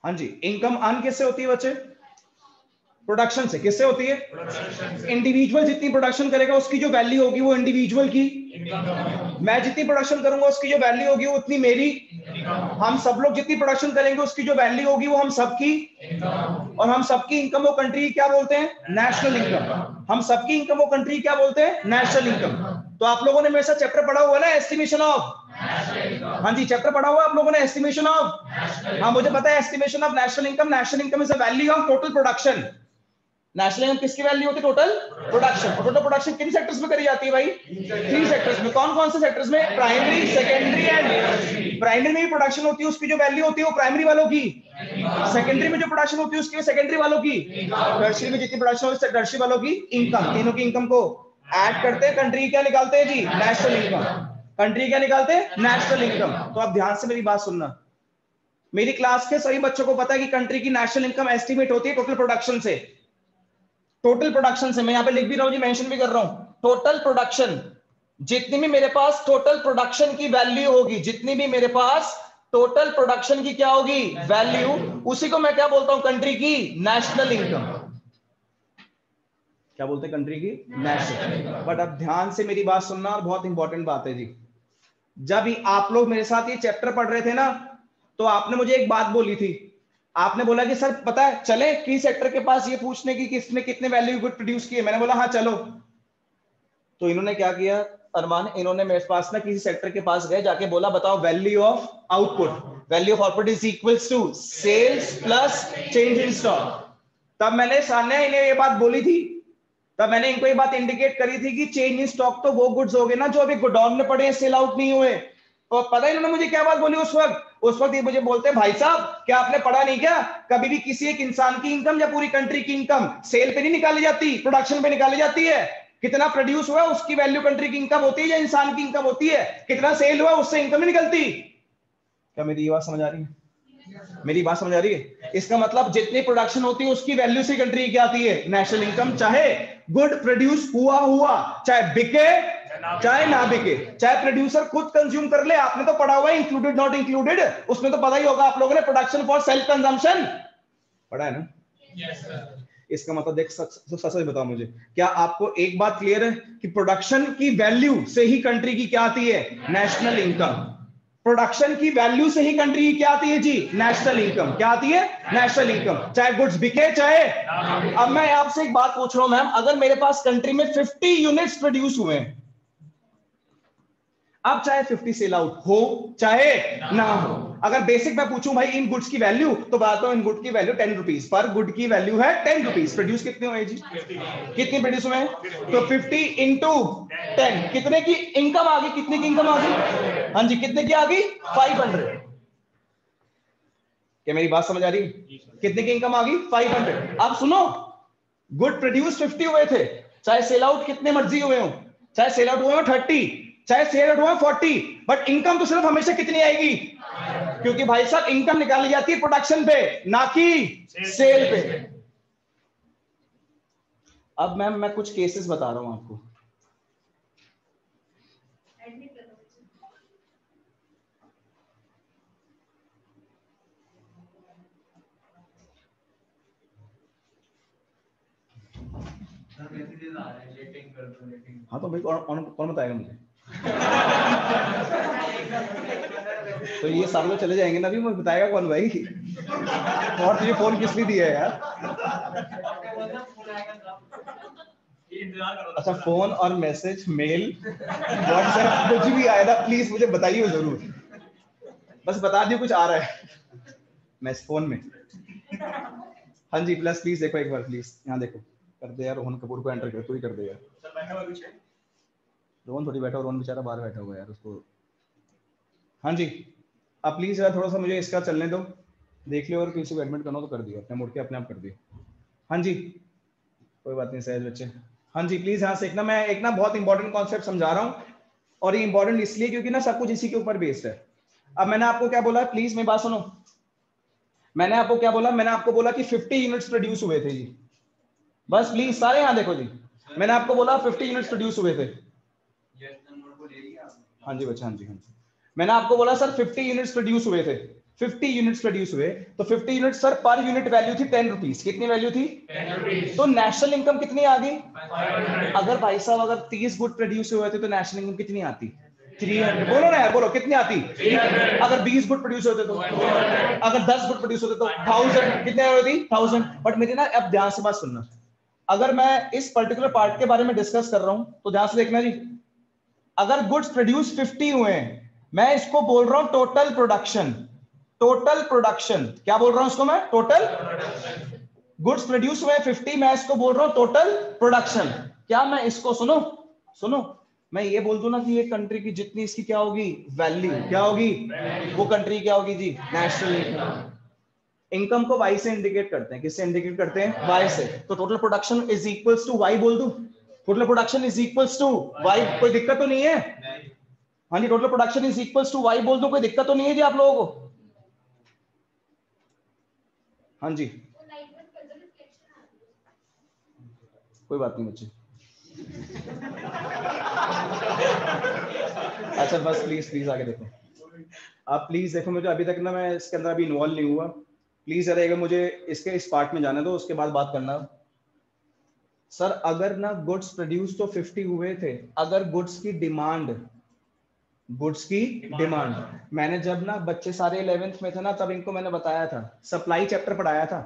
हाँ जी, income earn किससे होती है बच्चे? प्रोडक्शन से। किससे होती है? इंडिविजुअल जितनी प्रोडक्शन करेगा उसकी जो वैल्यू होगी वो इंडिविजुअल की, मैं जितनी प्रोडक्शन करूंगा उसकी जो वैल्यू होगी वो उतनी मेरी, हम सब लोग जितनी प्रोडक्शन करेंगे उसकी जो वैल्यू होगी वो हम सबकी, और हम सबकी इनकम वो कंट्री क्या बोलते हैं? National income. हम सबकी इनकम वो कंट्री क्या बोलते हैं? National income. तो आप लोगों ने मेरे साथ चैप्टर पढ़ा हुआ ना, एस्टिमेशन ऑफ, हाँ जी चैप्टर पढ़ा हुआ आप लोगों ने, एस्टिमेशन ऑफ, हाँ मुझे पता है estimation of national income. National income is the value of total production. National income किसकी वैल्यू होती है? Total production. और टोटल प्रोडक्शन किन सेक्टर्स में करी जाती है भाई? 3 सेक्टर्स में। कौन कौन से सेक्टर्स में? Primary, secondary and. प्राइमरी में भी प्रोडक्शन होती है, उसकी जो वैल्यू होती है वो प्राइमरी वालों की। सेकेंडरी में जो प्रोडक्शन होती है उसकी सेकेंडरी वालों की। टर्शियरी में जितनी प्रोडक्शन होती है टर्शियरी वालों की इनकम। तीनों की इनकम को ऐड करते हैं, कंट्री क्या निकालते हैं जी? National income. कंट्री क्या निकालते हैं? National income. तो आप ध्यान से मेरी बात सुनना, मेरी क्लास के सभी बच्चों को पता है कि कंट्री की नेशनल इनकम एस्टिमेट होती है टोटल प्रोडक्शन से। टोटल प्रोडक्शन से, मैं यहां पे लिख भी रहा हूं जी, मेंशन भी कर रहा हूं, टोटल प्रोडक्शन। जितनी भी मेरे पास टोटल प्रोडक्शन की वैल्यू होगी, जितनी भी मेरे पास टोटल प्रोडक्शन की क्या होगी? वैल्यू, उसी को मैं क्या बोलता हूं? कंट्री की नेशनल इनकम। क्या बोलते हैं? कंट्री की नेशनल। बट अब ध्यान से मेरी बात सुनना, और बहुत इंपॉर्टेंट बात है जी। जब आप लोग मेरे साथ ये चैप्टर पढ़ रहे थे ना, तो आपने मुझे एक बात बोली थी। आपने बोला कि सर पता है चले की सेक्टर के पास ये पूछने की कि इसने कितने वैल्यू गुड प्रोड्यूस किए। मैंने बोला हाँ चलो। तो इन्होंने क्या किया अरमान, इन्होंने मेरे पास ना किसी सेक्टर के पास गए, जाके बोला बताओ value of output. Value of output is equals to sales plus change in stock. तब मैंने सामने इन्हें ये बात बोली थी, तब मैंने इनको ये बात इंडिकेट करी थी कि चेंज इन स्टॉक तो वो गुड्स हो गए ना जो अभी गोडाउन में पड़े हैं, सेल आउट नहीं हुए। और पता है इन्होंने मुझे क्या बात बोली उस वक्त? उस वक्त ये मुझे बोलते हैं भाई साहब क्या आपने पढ़ा नहीं क्या, कभी भी किसी एक इंसान की इनकम या पूरी कंट्री की इनकम सेल पे नहीं निकाली जाती, प्रोडक्शन पे निकाली जाती है। कितना प्रोड्यूस हुआ उसकी वैल्यू कंट्री की इनकम होती है या इंसान की इनकम होती है? कितना सेल हुआ उससे इनकम नहीं निकलती। क्या मेरी बात समझ आ रही है? मेरी बात समझ आ रही है? इसका मतलब जितनी प्रोडक्शन होती है उसकी वैल्यू से कंट्री क्या आती है? National income. चाहे गुड प्रोड्यूस हुआ, चाहे बिके चाहे ना बिके, चाहे प्रोड्यूसर खुद कंज्यूम कर ले। आपने तो पढ़ा हुआ है इंक्लूडेड नॉट इंक्लूडेड, उसमें तो पता ही होगा आप लोगों ने, प्रोडक्शन फॉर सेल्फ कंजम्पशन पढ़ा है ना? Yes sir. इसका मतलब देख सच बताओ मुझे, क्या आपको एक बात क्लियर है कि प्रोडक्शन की वैल्यू से ही कंट्री की क्या आती है? National income. प्रोडक्शन की वैल्यू से ही कंट्री की क्या आती है जी? National income. क्या आती है? National income. चाहे गुड्स बिके चाहे। अब मैं आपसे एक बात पूछ रहा हूं मैम, अगर मेरे पास कंट्री में 50 यूनिट्स प्रोड्यूस हुए, अब चाहे 50 सेल आउट हो चाहे ना हो, अगर बेसिक मैं पूछूं भाई इन गुड्स की वैल्यू, तो बताता हूं इन गुड की वैल्यू 10 रुपीज, पर गुड की वैल्यू है 10 रुपीज। प्रोड्यूस कितने हुए जी? कितने प्रोड्यूस हुए? तो 50 इंटू 10 कितने की इनकम आ गई? कितने की इनकम आ गई? हाँ जी कितने की आ गई? 500। क्या मेरी बात समझ आ रही? कितने की इनकम आ गई? 500। अब सुनो, गुड प्रोड्यूस 50 हुए थे, चाहे सेल आउट कितने मर्जी हुए हो, चाहे सेल आउट हुए हो 30, चाहे सेल आउट हुए 40, बट इनकम तो सिर्फ हमेशा कितनी आएगी? क्योंकि भाई साहब इनकम निकाली जाती है प्रोडक्शन पे, ना कि सेल पे। अब मैम मैं कुछ केसेस बता रहा हूं आपको। हाँ तो भाई कौन बताएगा मुझे? तो ये सारे लोग चले जाएंगे ना, अभी मुझे बताएगा कौन भाई? और तुझे फोन किस लिए दिया है यार? अच्छा फोन और मैसेज, मेल, व्हाट्सएप कुछ भी आए ना प्लीज मुझे बताइए जरूर, बस बता दियो कुछ आ रहा है मैसेज फोन में। हाँ जी प्लस प्लीज देखो एक बार प्लीज, यहाँ देखो, कर दे यार रोहन कपूर को एंटर कर, तू ही कर दे यार। रोहन थोड़ी बैठा, रोहन बेचारा बाहर बैठा हुआ है यार उसको। हाँ जी अब प्लीज यार थोड़ा सा मुझे इसका चलने दो, देख लियो, और किसी को एडमिट करना तो कर दियो, अपने मुड़ के अपने आप कर दियो। हाँ जी कोई बात नहीं सहज बच्चे। हाँ जी प्लीज यहाँ से मैं एक ना बहुत इंपॉर्टेंट कॉन्सेप्ट समझा रहा हूँ, और ये इंपॉर्टेंट इसलिए क्योंकि ना सब कुछ इसी के ऊपर बेस्ड है। अब मैंने आपको क्या बोला, प्लीज मेरी बात सुनो, मैंने आपको क्या बोला? मैंने आपको बोला कि 50 यूनिट्स प्रोड्यूस हुए थे जी, बस प्लीज सारे यहाँ देखो जी, मैंने आपको बोला 50 यूनिट्स प्रोड्यूस हुए थे। हाँ जी बच्चा, हाँ जी हाँ जी, मैंने आपको बोला सर 50 यूनिट्स प्रोड्यूस हुए थे, 50 यूनिट्स प्रोड्यूस हुए, तो 50 unit sir per unit value थी 10 रुपीज। कितनी वैल्यू थी? 10 रुपीज। तो नेशनल इनकम कितनी आ गई? 500। अगर भाई साहब अगर 30 गुड प्रोड्यूस हुए थे तो नेशनल इनकम कितनी आती? 300। बोलो ना यार, बोलो कितनी आती? 300। अगर 20 गुड प्रोड्यूस होते तो, अगर 10 गुड प्रोड्यूस होते तो 1000। कितने होती? 1000। बट मेरी ना अब ध्यान से बात सुनना, अगर मैं इस पर्टिकुलर पार्ट के बारे में डिस्कस कर रहा हूं तो ध्यान से देखना जी। अगर गुड्स प्रोड्यूस 50 हुए हैं, मैं इसको बोल रहा हूं टोटल प्रोडक्शन। टोटल प्रोडक्शन क्या बोल रहा हूं इसको मैं? टोटल गुड्स प्रोड्यूस हुए 50, मैं इसको बोल रहा हूं टोटल प्रोडक्शन। क्या मैं इसको सुनो सुनो, मैं ये बोल दूं ना कि ये कंट्री की जितनी इसकी क्या होगी? वैल्यू। क्या होगी? वो कंट्री क्या होगी जी? National income. इनकम को वाई से इंडिकेट करते हैं। किससे इंडिकेट करते हैं? वाई से। तो total production is equals to Y बोल दूं? Total production is equals to Y, कोई दिक्कत तो नहीं है? हाँ जी, total production is equals to Y बोल दूं, कोई दिक्कत तो नहीं है जी आप लोगों को? हाँ जी, कोई बात नहीं बच्चे। अच्छा बस प्लीज प्लीज आगे देखो, आप प्लीज देखो। मुझे अभी तक ना मैं इसके अंदर अभी इन्वॉल्व नहीं हुआ, प्लीज अरे अगर मुझे इसके इस पार्ट में जाने दो, उसके बाद बात करना। सर अगर ना गुड्स प्रोड्यूस तो 50 हुए थे, अगर गुड्स की डिमांड, गुड्स की डिमांड, मैंने जब ना बच्चे सारे 11th में थे ना तब इनको मैंने बताया था, सप्लाई चैप्टर पढ़ाया था।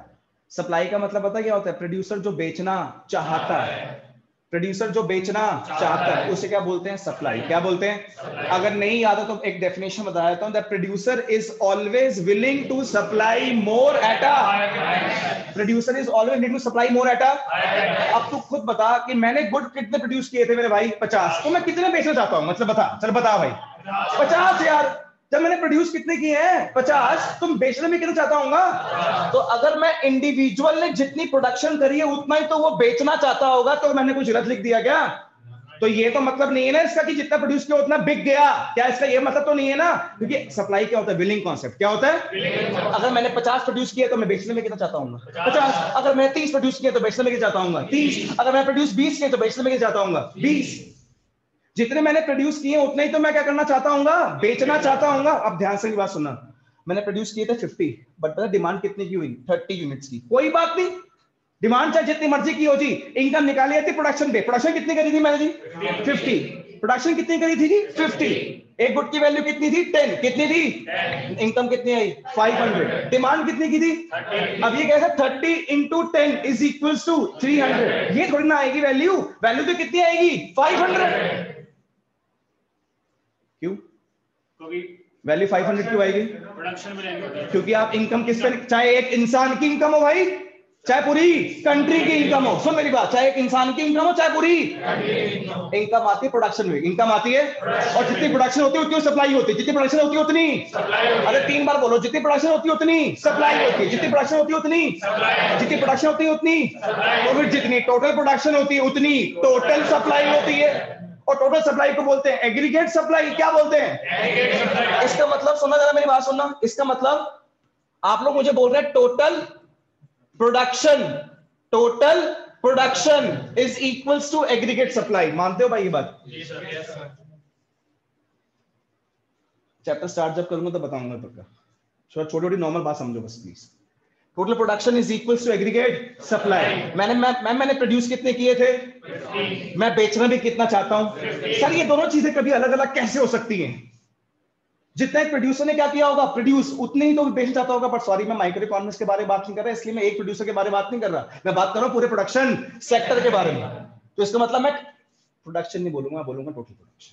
सप्लाई का मतलब पता क्या होता है? प्रोड्यूसर जो बेचना चाहता है, प्रोड्यूसर जो बेचना चाहता है उसे क्या बोलते हैं? सप्लाई। क्या बोलते हैं? अगर नहीं याद है तो एक डेफिनेशन बता देता हूं, that producer is always willing to supply more at a, producer is always willing to supply more at a. अब तू खुद बता कि मैंने गुड कितने प्रोड्यूस किए थे मेरे भाई? 50। तो मैं कितने बेचना चाहता हूं? मतलब बता, चल बता भाई। 50 यार। जब मैंने प्रोड्यूस कितने किए हैं? 50। तुम बेचने में कितना चाहता हूँ? तो अगर मैं इंडिविजुअल ने जितनी प्रोडक्शन करी है उतना ही तो वो बेचना चाहता होगा, तो मैंने कुछ गलत लिख दिया क्या? तो ये तो मतलब नहीं है ना इसका कि जितना प्रोड्यूस किया उतना बिक गया। क्या इसका ये मतलब तो नहीं है ना? क्योंकि सप्लाई क्या होता है? Willing concept. क्या होता है? अगर मैंने 50 प्रोड्यूस किया तो मैं बेचने में कितना चाहता हूँ? 50। अगर मैं 30 प्रोड्यूस किया तो बेचने में कितना चाहता हूँ? 30। अगर मैं प्रोड्यूस 20 किया तो बेचने में कितना चाहता हूँ? 20। जितने मैंने प्रोड्यूस किए उतने ही तो मैं क्या करना चाहता हूँ? बेचना चाहता हूँ। अब ध्यान से बात सुनना, मैंने प्रोड्यूस किए थे 50, बट पता डिमांड कितनी की हुई? 30 यूनिट्स की। कोई बात नहीं, डिमांड चाहे जितनी मर्जी की हो जी, इनकम निकाली जाती प्रोडक्शन पे। प्रोडक्शन कितनी करी थी मैंने जी? 50। प्रोडक्शन कितनी करी थी जी? 50। एक गुड की वैल्यू कितनी थी? 10। कितनी थी? इनकम कितनी आई? 500। डिमांड कितनी की थी? अब ये कैसे? 30 इंटू 10 इज इक्वल टू 300। ये थोड़ी ना आएगी वैल्यू, वैल्यू तो कितनी आएगी? 500। क्यों वैल्यू 500 क्यों आएगी? प्रोडक्शन में। क्योंकि आप इनकम किस पे, चाहे एक इंसान की इनकम हो भाई, चाहे पूरी कंट्री की इनकम हो, सुन मेरी बात, चाहे एक इंसान की इनकम हो चाहे पूरी इनकम आती है प्रोडक्शन में। इनकम आती है, और जितनी प्रोडक्शन होती है उतनी सप्लाई होती है। जितनी प्रोडक्शन होती है उतनी, अरे 3 बार बोलो, जितनी प्रोडक्शन होती है उतनी सप्लाई होती है। जितनी प्रोडक्शन होती है उतनी, जितनी प्रोडक्शन होती है उतनी, तो फिर जितनी टोटल प्रोडक्शन होती है उतनी टोटल सप्लाई होती है। और टोटल सप्लाई को बोलते हैं एग्रीगेट सप्लाई। क्या बोलते हैं? इसका मतलब सुनना, जरा मेरी बात सुनना। इसका मतलब आप लोग मुझे बोल रहे हैं total production, total production is equals to aggregate supply. मानते हो भाई ये बात? चैप्टर स्टार्ट जब करूंगा तो बताऊंगा पक्का। छोटी छोटी नॉर्मल बात समझो बस please. Total production is equals to aggregate supply. मैंने प्रोड्यूस कितने किए थे? 50। मैं बेचना भी कितना चाहता हूं? सर ये दोनों चीजें कभी अलग अलग कैसे हो सकती हैं? जितना एक प्रोड्यूसर ने क्या किया होगा प्रोड्यूस, उतने ही तो बेचना चाहता होगा। बट सॉरी, मैं माइक्रो इकोनॉमिक्स के बारे में बात नहीं कर रहा, इसलिए मैं एक प्रोड्यूसर के बारे में बात नहीं कर रहा, मैं बात कर रहा हूं पूरे प्रोडक्शन सेक्टर के बारे में। तो इसका मतलब मैं प्रोडक्शन नहीं बोलूंगा, बोलूंगा टोटल प्रोडक्शन।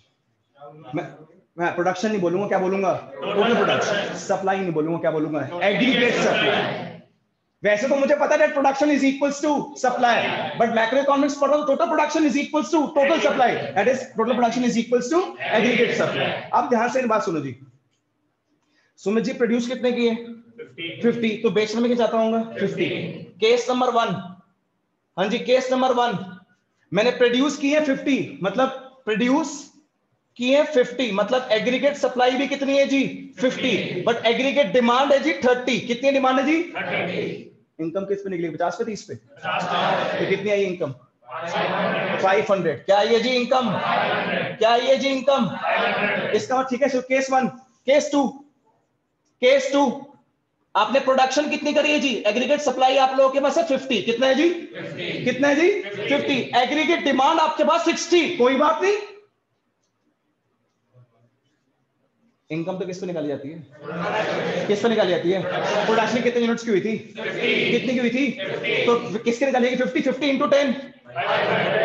मैं प्रोडक्शन नहीं बोलूंगा, क्या बोलूंगा? Total production. सप्लाई नहीं बोलूंगा, क्या बोलूंगा? Aggregate supply. वैसे तो मुझे पता है production is equals to supply, but macroeconomics पढ़ रहा हूं, total production is equals to total supply, that is total production is equals to aggregate supply. अब ध्यान से बात सुनो जी। सुमित जी प्रोड्यूस कितने किए? 50। तो बेचने में क्या चाहता हूँ? 50। केस नंबर 1, हाँ जी केस नंबर 1, मैंने प्रोड्यूस किए 50, मतलब प्रोड्यूस किए 50, मतलब एग्रीगेट सप्लाई भी कितनी है जी? 50। बट एग्रीगेट डिमांड है जी 30। कितनी डिमांड है जी? 30। इनकम किस पे निकली? 50 पे, 30 पे? तो कितनी आई इनकम? 500। क्या आई है जी इनकम? क्या आई है जी इनकम? इसका मतलब ठीक है। केस 1, केस 2, केस 2, आपने प्रोडक्शन कितनी करी है जी? एग्रीगेट सप्लाई आप लोगों के पास है 50, कितना है जी? 50। कितना है जी? 50। एग्रीगेट डिमांड आपके पास 60, कोई बात नहीं। इनकम तो किस पे निकाली जाती है? किस पे निकाली जाती है? प्रोडक्शन कितने यूनिट्स की हुई थी? कितनी की हुई थी? तो किसके निकालिएगी? 50 इंटू 10।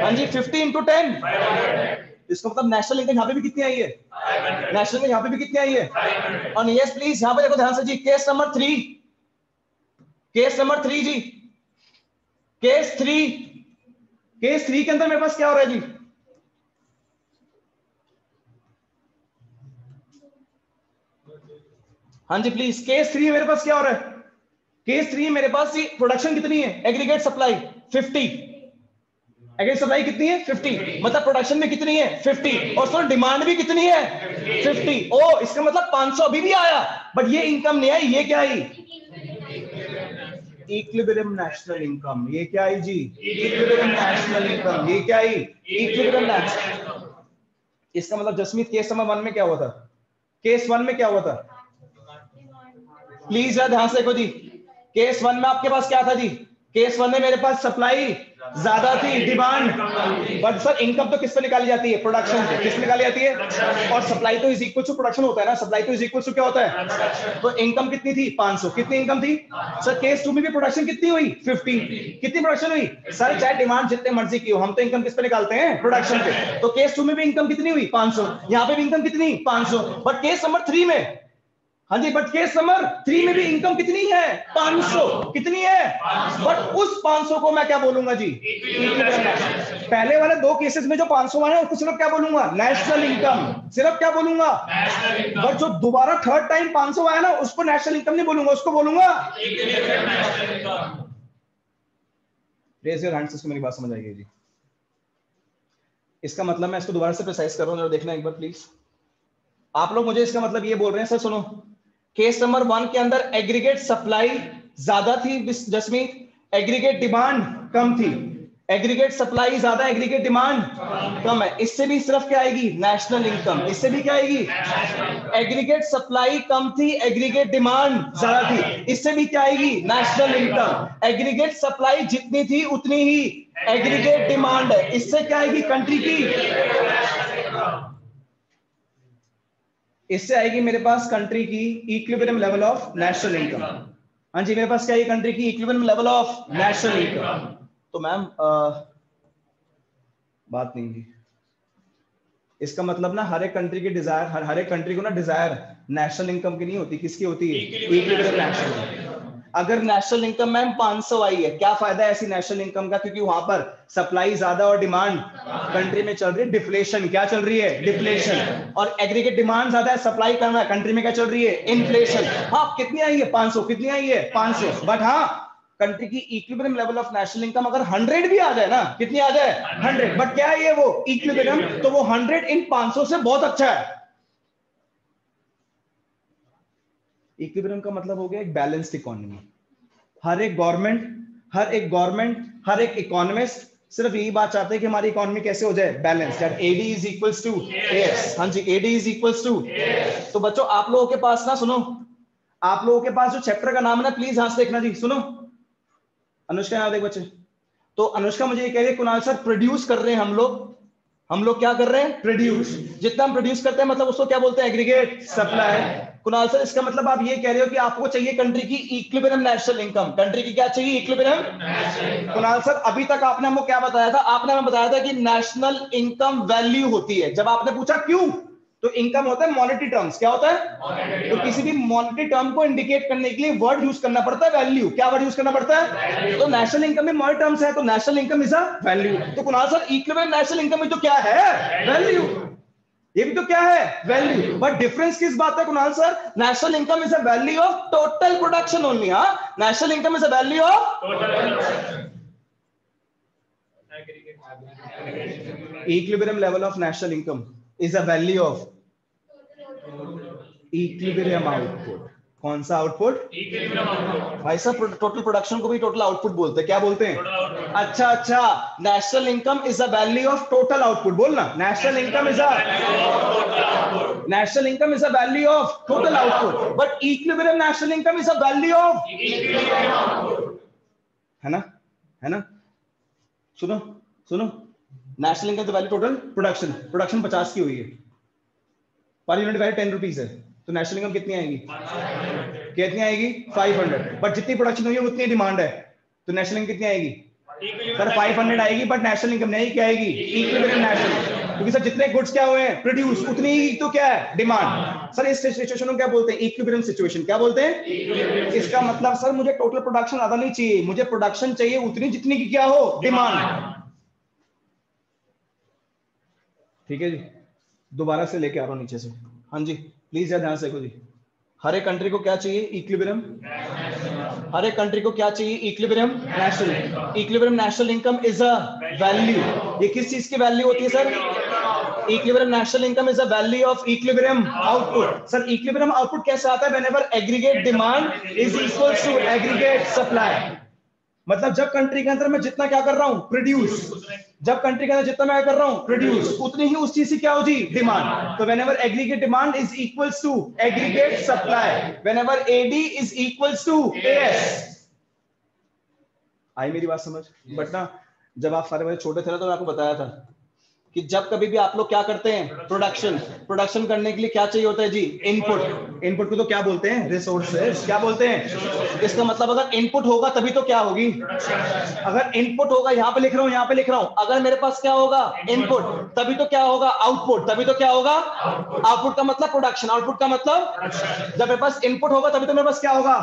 हाँ जी, 50 इंटू 10। इसका मतलब नेशनल इनकम यहाँ पे भी कितनी आई है? नेशनल इनकम यहाँ पे भी कितनी आई है? और यस प्लीज यहाँ पे देखो ध्यान से जी, केस नंबर 3, केस नंबर 3 जी, केस 3, केस 3 के अंदर मेरे पास क्या हो रहा है जी? हाँ जी प्लीज, केस 3 मेरे पास क्या हो रहा है? केस 3 मेरे पास जी प्रोडक्शन कितनी है? Aggregate supply 50। एग्रीगेट सप्लाई कितनी है? 50। मतलब प्रोडक्शन में कितनी है? 50। और सर डिमांड भी कितनी है? 50। ओ इसका मतलब 500 अभी भी आया, बट ये इनकम नहीं आई। ये क्या आई? Equilibrium national income. ये क्या आई जी? Equilibrium national income. ये क्या आई? Equilibrium national. इसका मतलब जसमीत केस नंबर 1 में क्या हुआ था? केस 1 में क्या हुआ था? प्लीज ध्यान से देखो जी, केस 1 में आपके पास क्या था जी? केस 1 में मेरे पास सप्लाई ज्यादा थी, डिमांड, बट सर इनकम तो किस पे निकाली जाती है? प्रोडक्शन से। किस पे निकाली जाती है? और सप्लाई तो इज इक्वल टू प्रोडक्शन होता है ना, सप्लाई तो इज इक्वल टू क्या होता है? तो इनकम कितनी थी? 500। कितनी इनकम थी सर? केस 2 में भी प्रोडक्शन कितनी हुई? 50। कितनी प्रोडक्शन हुई सर? चाहे डिमांड जितने मर्जी की हो, हम तो इनकम किस पे निकालते हैं? प्रोडक्शन पे। तो केस 2 में भी इनकम कितनी हुई? 500। यहाँ पे भी इनकम कितनी? 500। बट केस नंबर 3 में, हाँ जी, बट केस नंबर 3 में भी इनकम कितनी है? 500। कितनी है? बट उस 500 को मैं क्या बोलूंगा जी? पहले वाले 2 केसेस में जो 500 आए उसको सिर्फ क्या बोलूंगा? National income. सिर्फ क्या बोलूंगा? बट जो दोबारा थर्ड टाइम 500 आया ना, उसको नेशनल इनकम नहीं बोलूंगा, उसको बोलूंगा रेज योर हैंड्स। इसको मेरी बात समझ आएगी जी? इसका मतलब मैं इसको दोबारा से प्रिसाइज कर रहा हूं, देखना एक बार प्लीज। आप लोग मुझे इसका मतलब ये बोल रहे हैं सर सुनो, केस नंबर 1 के अंदर एग्रीगेट सप्लाई ज्यादा थी जसमीत, एग्रीगेट डिमांड कम थी। एग्रीगेट सप्लाई ज्यादा, एग्रीगेट डिमांड कम है। इससे भी सिर्फ क्या आएगी? National income. इससे भी क्या आएगी? एग्रीगेट सप्लाई कम थी, एग्रीगेट डिमांड ज्यादा थी। इससे भी क्या आएगी? National income. एग्रीगेट सप्लाई जितनी थी उतनी ही एग्रीगेट डिमांड है। इससे क्या आएगी? कंट्री की, इससे आएगी मेरे पास कंट्री की equilibrium level of national income. हाँ जी, मेरे पास क्या है? कंट्री की equilibrium level of national income. तो मैम बात नहीं जी, इसका मतलब ना हर एक कंट्री की डिजायर, हर एक कंट्री को ना डिजायर नेशनल इनकम की नहीं होती। किसकी होती है? Equilibrium national. अगर नेशनल इनकम मैम 500 आई है, क्या फायदा है ऐसी नेशनल इनकम का? क्योंकि वहां पर सप्लाई ज्यादा और डिमांड कंट्री में चल रही है डिफ्लेशन। क्या चल रही है? डिफ्लेशन। और एग्रीगेट डिमांड ज्यादा है, सप्लाई कम है, कंट्री में क्या चल रही है? इन्फ्लेशन। हाँ कितनी आई है? 500। कितनी आई है? 500। बट हाँ कंट्री की equilibrium level of national income अगर 100 भी आ जाए ना, कितनी आ जाए? 100। बट क्या है ये? वो इक्विलिब्रियम। तो वो 100 इन 500 से बहुत अच्छा है। इक्विलिब्रियम का मतलब हो गया एक बैलेंस्ड इकोनॉमी। हर एक गवर्नमेंट, हर एक इकोनॉमिस्ट सिर्फ यही बात चाहते हैं कि हमारी इकोनॉमी कैसे हो जाए? Balance. That AD is equals to AS. हाँ जी, एडी इज इक्वल्स टू। तो बच्चों आप लोगों के पास ना, सुनो, आप लोगों के पास जो चैप्टर का नाम है ना, प्लीज ध्यान से देखना जी। सुनो, अनुष्का यहाँ देख बच्चे। तो अनुष्का मुझे ये कह रही है कुणाल सर प्रोड्यूस कर रहे हैं हम लोग क्या कर रहे हैं? प्रोड्यूस। जितना हम प्रोड्यूस करते हैं मतलब उसको क्या बोलते हैं? Aggregate supply. कुणाल सर इसका मतलब आप ये कह रहे हो कि आपको चाहिए कंट्री की इक्विलिब्रियम नेशनल इनकम। कंट्री की क्या चाहिए? इक्विलिब्रियम। कुणाल सर अभी तक आपने हमको क्या बताया था? आपने हमें बताया था कि नेशनल इनकम वैल्यू होती है। जब आपने पूछा क्यों, तो इनकम होता है मॉनेटरी टर्म्स। क्या होता है? तो किसी भी मॉनेटरी टर्म को इंडिकेट करने के लिए वर्ड यूज करना पड़ता है वैल्यू। क्या वर्ड यूज करना पड़ता है? तो नेशनल इनकम में मॉनेटरी टर्म्स है, तो national income is a value. तो Kunal sir equilibrium national income में तो क्या है? वैल्यू। ये भी तो क्या है? वैल्यू। बट डिफरेंस किस बात है Kunal sir? National income is a value of total production only. हाँ, national income is a value of equilibrium level of national income is a value of equilibrium output. कौन सा आउटपुट? Equilibrium output. भाई साहब total production को भी total output बोलते हैं। क्या बोलते हैं? अच्छा, national income is a value of total output. बोलना, national income is a National income is a value of total output, but equilibrium national income is a value of equilibrium output. है ना, है ना? सुनो सुनो, नेशनल इनकम तो value total production, production 50 की हुई है, पर यूनिट वैल्यू 10 रुपीज है, तो नेशनल इनकम कितनी आएगी? कितनी आएगी? 500। बट जितनी प्रोडक्शन हुई है उतनी डिमांड है, तो नेशनल इनकम कितनी आएगी? सर 500 आएगी, बट नेशनल इनकम नहीं क्या आएगी? इक्विलिब्रियम नेशनल, क्योंकि सर जितने गुड्स क्या हुए हैं प्रोड्यूस, उतनी ही तो क्या है डिमांड। सर इस सिचुएशन को क्या बोलते हैं? Equilibrium situation. क्या बोलते हैं? इसका मतलब सर मुझे टोटल प्रोडक्शन ज्यादा नहीं चाहिए, मुझे प्रोडक्शन चाहिए उतनी जितनी की क्या हो डिमांड। ठीक है जी, दोबारा से लेके आ रहा हूं नीचे से। हाँ जी प्लीज यार ध्यान से देखो जी, हर एक कंट्री को क्या चाहिए? इक्विलिब्रियम। हर एक कंट्री को क्या चाहिए? Equilibrium national. Equilibrium national income is a value. ये किस चीज की वैल्यू होती है sir? Equilibrium national income is a value of equilibrium output. Sir equilibrium output कैसे आता है? Whenever aggregate demand is equal to aggregate supply. मतलब जब कंट्री के अंदर मैं जितना क्या कर रहा हूं? प्रोड्यूस। जब कंट्री के अंदर जितना मैं कर रहा हूं प्रोड्यूस, उतनी ही उस चीज की क्या होगी? डिमांड। तो whenever aggregate demand is equals to aggregate supply, whenever AD is equals to AS. आई मेरी बात समझ? बट ना जब आप सारे बच्चे छोटे थे ना, तो मैं आपको बताया था कि जब कभी भी आप लोग क्या करते हैं? प्रोडक्शन करने के लिए क्या चाहिए होता है जी? इनपुट। इनपुट को तो क्या बोलते हैं? रिसोर्सेज। क्या बोलते हैं? इसका मतलब अगर इनपुट होगा तभी तो क्या होगी? अगर इनपुट होगा, यहाँ पे लिख रहा हूँ, यहाँ पे लिख रहा हूँ, अगर मेरे पास क्या होगा? इनपुट, तभी तो क्या होगा? आउटपुट। तभी तो क्या होगा? आउटपुट का मतलब प्रोडक्शन, आउटपुट का मतलब जब मेरे पास इनपुट होगा तभी तो मेरे पास क्या होगा?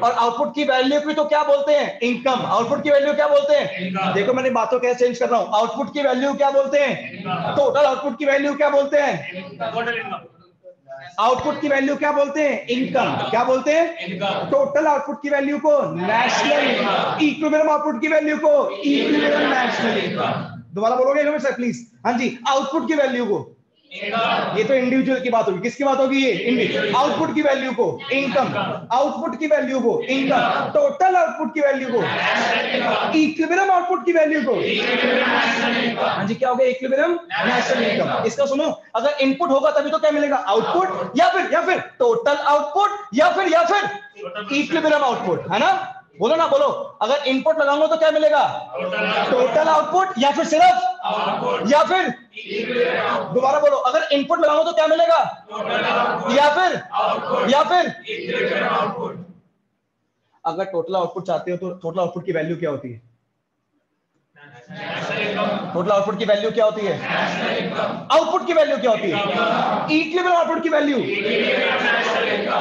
और आउटपुट की वैल्यू को तो क्या बोलते हैं? इनकम। आउटपुट की वैल्यू क्या बोलते हैं? देखो मैंने बातों कैसे चेंज कर रहा हूँ। आउटपुट की वैल्यू क्या बोलते हैं? टोटल आउटपुट की वैल्यू क्या बोलते हैं? आउटपुट की वैल्यू क्या बोलते हैं? इनकम। क्या बोलते हैं? टोटल आउटपुट की वैल्यू को नेशनल इनकम, इक्विलिब्रियम आउटपुट की वैल्यू को इक्विलिब्रियम नेशनल इनकम। दोबारा बोलोगे सर प्लीज? हाँ जी, आउटपुट की वैल्यू को, ये तो इंडिविजुअल की बात होगी, किसकी बात होगी? ये इंडिविजुअल। आउटपुट की वैल्यू को इनकम, आउटपुट की वैल्यू को इनकम, टोटल आउटपुट की वैल्यू को इक्विलिब्रियम आउटपुट की वैल्यू को। हाँ जी क्या हो गया? Equilibrium national income. इसका सुनो, अगर इनपुट होगा तभी तो क्या मिलेगा? आउटपुट, या फिर टोटल आउटपुट, या फिर इक्विलिब्रियम आउटपुट, है ना? बोलो ना, बोलो। अगर इनपुट लगाऊंगा तो क्या मिलेगा? टोटल आउटपुट, या फिर सिर्फ आउटपुट, या फिर दोबारा बोलो, अगर इनपुट लगाऊंगा तो क्या मिलेगा? या फिर आउटपुट। अगर टोटल आउटपुट चाहते हो तो टोटल आउटपुट की वैल्यू क्या होती है? टोटल आउटपुट की वैल्यू क्या होती है? आउटपुट की वैल्यू क्या होती है? इक्विलिब्रियम आउटपुट की वैल्यू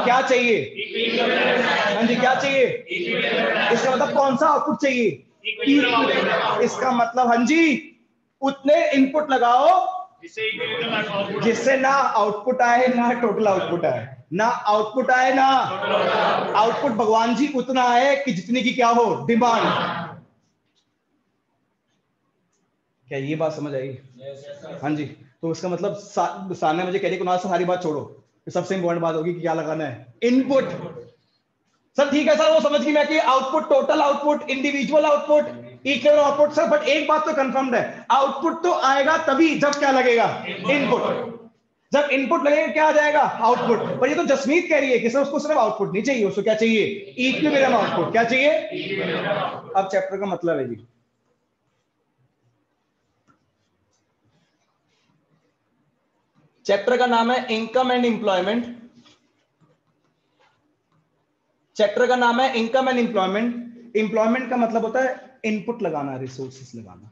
क्या चाहिए? हाँ जी क्या चाहिए? इसका मतलब कौन सा आउटपुट चाहिए? इसका मतलब हाँ जी उतने इनपुट लगाओ जिससे ना आउटपुट आए ना टोटल आउटपुट आए, ना आउटपुट आए ना आउटपुट, भगवान जी उतना आए कि जितनी की क्या हो डिमांड। क्या ये बात समझ आई? हाँ जी, तो इसका मतलब सामने मुझे कह रही कुणाल से सारी बात छोड़ो, सबसे इंपॉर्टेंट बात होगी कि क्या लगाना है? इनपुट। सर ठीक है सर, वो समझ गई मैं कि output, total output, individual output, equilibrium output. Sir but एक बात तो कंफर्म्ड है, आउटपुट तो आएगा तभी जब क्या लगेगा? इनपुट। जब इनपुट लगेगा क्या आ जाएगा? आउटपुट। पर ये तो जसमीत कह रही है कि सर उसको सिर्फ आउटपुट नहीं चाहिए, उसको क्या चाहिए? Equilibrium output. क्या चाहिए? अब चैप्टर का मतलब है जी, चैप्टर का नाम है इनकम एंड एम्प्लॉयमेंट। चैप्टर का नाम है इनकम एंड एम्प्लॉयमेंट। एम्प्लॉयमेंट का मतलब होता है इनपुट लगाना, रिसोर्सेस लगाना।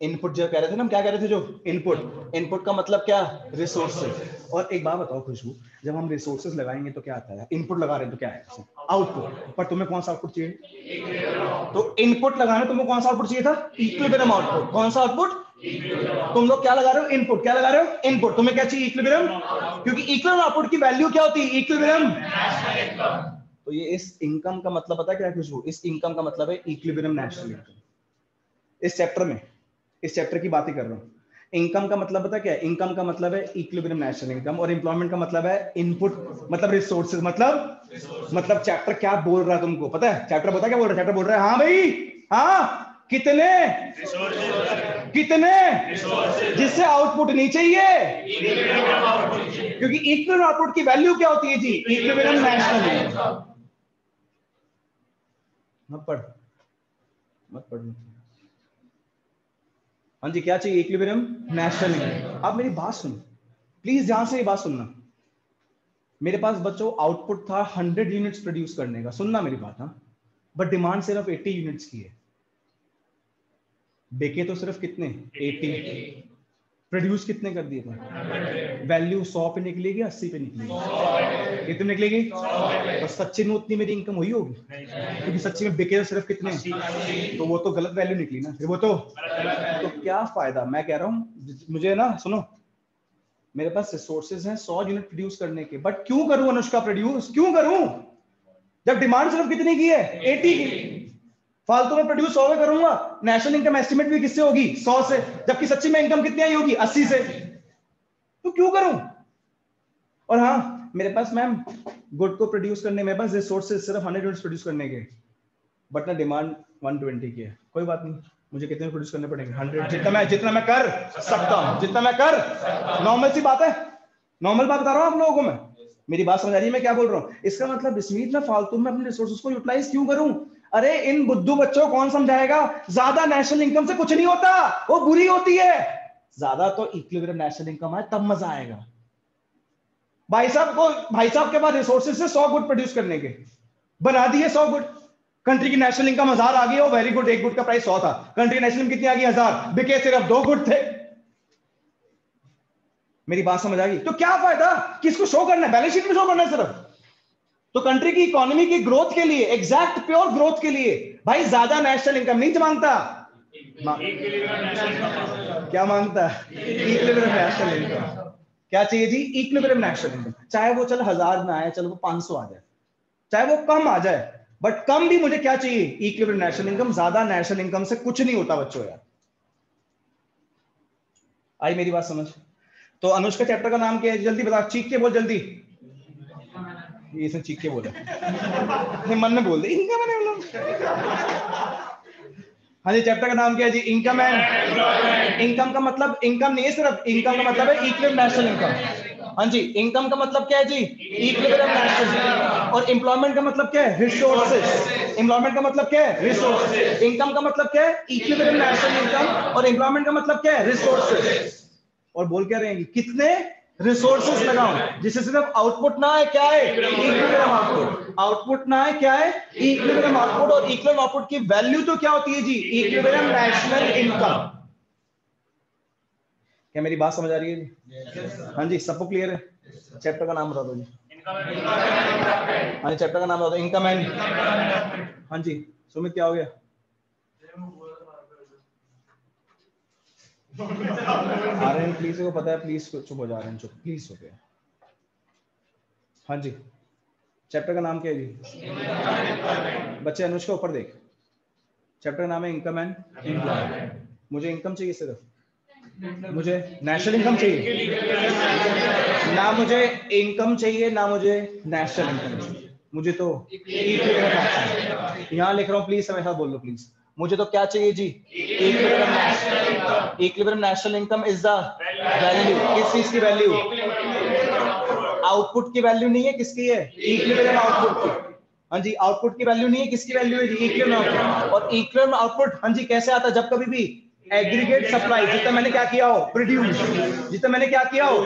इनपुट जो कह रहे थे ना, हम क्या कह रहे थे? जो इनपुट, इनपुट का मतलब क्या? रिसोर्सेज। और एक बात बताओ खुशबू, जब हम रिसोर्सेज लगाएंगे तो क्या आता है? इनपुट लगा रहे हैं तो क्या है? आउटपुट। पर तुम्हें कौन सा आउटपुट चाहिए? तो इनपुट लगाने तुम्हें कौन सा आउटपुट चाहिए था? Equilibrium output. कौन सा आउटपुट? तुम लोग क्या लगा रहे हो? इनपुट। क्या लगा रहे हो? इनपुट। तुम्हें क्या चाहिए? इक्विलिब्रियम, क्योंकि इक्विलिब्रियम आउटपुट की वैल्यू क्या होती है? इक्विलिब्रियम। तो ये इस इनकम का मतलब पता क्या है खुशबू? इस इनकम का मतलब है इक्विलिब्रियम नेशनल इनकम। इस चैप्टर में, इस चैप्टर की बात ही कर रहा हूँ। इनकम का मतलब पता क्या है? इनकम का मतलब है इक्विलिब्रियम नेशनल इनकम, और एम्प्लॉयमेंट का मतलब है इनपुट, मतलब रिसोर्सेज, मतलब चैप्टर क्या बोल रहा है तुमको पता है? चैप्टर पता क्या बोल रहा है? चैप्टर बोल रहा है हाँ भाई, हाँ कितने कितने जिससे आउटपुट नहीं चाहिए, क्योंकि इक्विलिब्रियम आउटपुट की वैल्यू क्या होती है जी, इक्विलिब्रियम नेशनल। मत पढ़ मत पढ़। हाँ जी, क्या चाहिए, इक्विलिब्रियम नेशनल। अब मेरी बात सुन प्लीज, ध्यान से ये बात सुनना। मेरे पास बच्चों आउटपुट था 100 यूनिट्स प्रोड्यूस करने का, सुनना मेरी बात, हाँ, बट डिमांड सिर्फ 80 यूनिट्स की है। बेके तो सिर्फ कितने, 80। प्रोड्यूस कितने कर दिए थे, वैल्यू 100 पे निकलेगी, 80 पे निकलेगी, कितने निकलेगी, और सच्ची में उतनी मेरी इनकम हुई होगी, क्योंकि सच्ची में बिके तो सिर्फ कितने, तो वो तो गलत वैल्यू निकली ना, फिर वो तो क्या फायदा। मैं कह रहा हूँ मुझे ना सुनो, मेरे पास रिसोर्सेज हैं 100 यूनिट प्रोड्यूस करने के, बट क्यों करूं अनुष्का प्रोड्यूस, क्यों करूं जब डिमांड सिर्फ कितनी की है, 80 की। फालतू में प्रोड्यूस 100 में करूंगा, नेशनल इनकम एस्टिमेट भी किससे होगी, 100 से, जबकि सच्ची में इनकम कितनी आई होगी, 80 से, तो क्यों करूं। और हाँ, मेरे पास मैम गुड को प्रोड्यूस करने, मेरे पास रिसोर्सेज सिर्फ 100 यूनिट्स प्रोड्यूस करने के, बट ना डिमांड 120 की है। कोई बात नहीं, मुझे कितने प्रोड्यूस करने पड़ेंगे, 100, जितना मैं कर सकता हूं, जितना मैं कर, नॉर्मल सी बात है, नॉर्मल बात बता रहा हूं आप लोगों को मैं। मेरी बात समझ आ रही है मैं क्या बोल रहा हूं। इसका मतलब इसमें मैं फालतू में अपने रिसोर्सेज को यूटिलाइज क्यों करूं। अरे इन बुद्धू बच्चों को कौन समझाएगा, ज्यादा नेशनल इनकम से कुछ नहीं होता, वो बुरी होती है। ज्यादा तो इक्विलिब्रियम नेशनल इनकम आए तब मजा आएगा। भाई साहब के पास रिसोर्सेज से 100 गुड प्रोड्यूस करने के, बना दिए 100 गुड, कंट्री की नेशनल इनकम 1000 आ गई, हो वेरी गुड, एक गुड का प्राइस 100 था, कंट्री की नेशनल कितनी आ गई, 1000, बिके सिर्फ 2 गुड थे। मेरी बात समझ आ गई। तो क्या फायदा, किसको शो करना है, बैलेंस शीट में शो करना है सिर्फ। तो कंट्री की इकोनॉमी की ग्रोथ के लिए, एग्जैक्ट प्योर ग्रोथ के लिए भाई ज्यादा नेशनल इनकम नहीं मांगता, क्या मांगता, इक्विलिब्रियम नेशनल इनकम। क्या चाहिए जी, इक्विलिब्रियम नेशनल इनकम। चाहे वो चल 1000 में आए, चलो वो 500 आ जाए, चाहे वो कम आ जाए, बट कम भी मुझे क्या चाहिए, इक्विलिब्रियम नेशनल इनकम। ज्यादा नेशनल इनकम से कुछ नहीं होता बच्चों यार। आई मेरी बात समझ। तो अनुष्का चैप्टर का नाम क्या है, जल्दी बता, चीख के बोल जल्दी। ये इसने चीख के बोला, मन में बोल दे, इनकम है। हाँ जी, चैप्टर का नाम क्या है जी, इनकम एंड। इनकम का मतलब इनकम नहीं है सिर्फ, इनकम का मतलब है इक्विलिब्रियम नेशनल इनकम। हाँ जी, इनकम का मतलब क्या है जी, इक्विलिब्रियम नेशनल। और एम्प्लॉयमेंट का मतलब क्या है, रिसोर्सेज। एम्प्लॉयमेंट का मतलब क्या है, रिसोर्सेज। इनकम का मतलब क्या है, इक्विलिब्रियम नेशनल इनकम। और एम्प्लॉयमेंट का मतलब क्या है, रिसोर्सेज। और बोल क्या रहेंगी, कितने रिसोर्सेज लगाऊं जिससे सिर्फ आउटपुट ना है, क्या है, इक्विलिब्रियम आउटपुट। आउटपुट ना है, क्या है, इक्विलिब्रियम आउटपुट। और इक्विलिब्रियम आउटपुट की वैल्यू तो क्या होती है जी, इक्विलिब्रियम नेशनल इनकम। क्या मेरी बात समझ आ रही है जी? हाँ जी, सबको क्लियर है। चैप्टर का नाम बता दो जी। हाँ जी, चैप्टर का नाम बता दो, इनकम एंड। हाँ जी सुमित, क्या हो गया, आ रहे हैं प्लीज, को पता है, प्लीज चुप हो जा रहे हैं, चुप प्लीज हो गया। हाँ जी, चैप्टर का नाम क्या है जी, बच्चे अनुष्का ऊपर देख, चैप्टर का नाम है इनकम एंड एम्प्लॉयमेंट। मुझे इनकम चाहिए सिर्फ, मुझे नेशनल इनकम चाहिए ना, मुझे इनकम चाहिए ना, मुझे नेशनल इनकम चाहिए, मुझे तो यहाँ लिख रहा हूँ, प्लीज समय साथ बोल लो प्लीज। मुझे तो क्या चाहिए जी, equilibrium national income is the value. किस चीज की वैल्यू, आउटपुट की वैल्यू नहीं है, किसकी है, इक्विलिब्रियम आउटपुट की। हाँ जी, आउटपुट की वैल्यू नहीं है, किसकी वैल्यू है जी, इक्विलिब्रियम आउटपुट। और इक्विलिब्रियम आउटपुट हाँ जी कैसे आता है, जब कभी भी एग्रीगेट सप्लाई, जितना मैंने क्या किया हो, प्रोड्यूस, जितना मैंने क्या किया हो,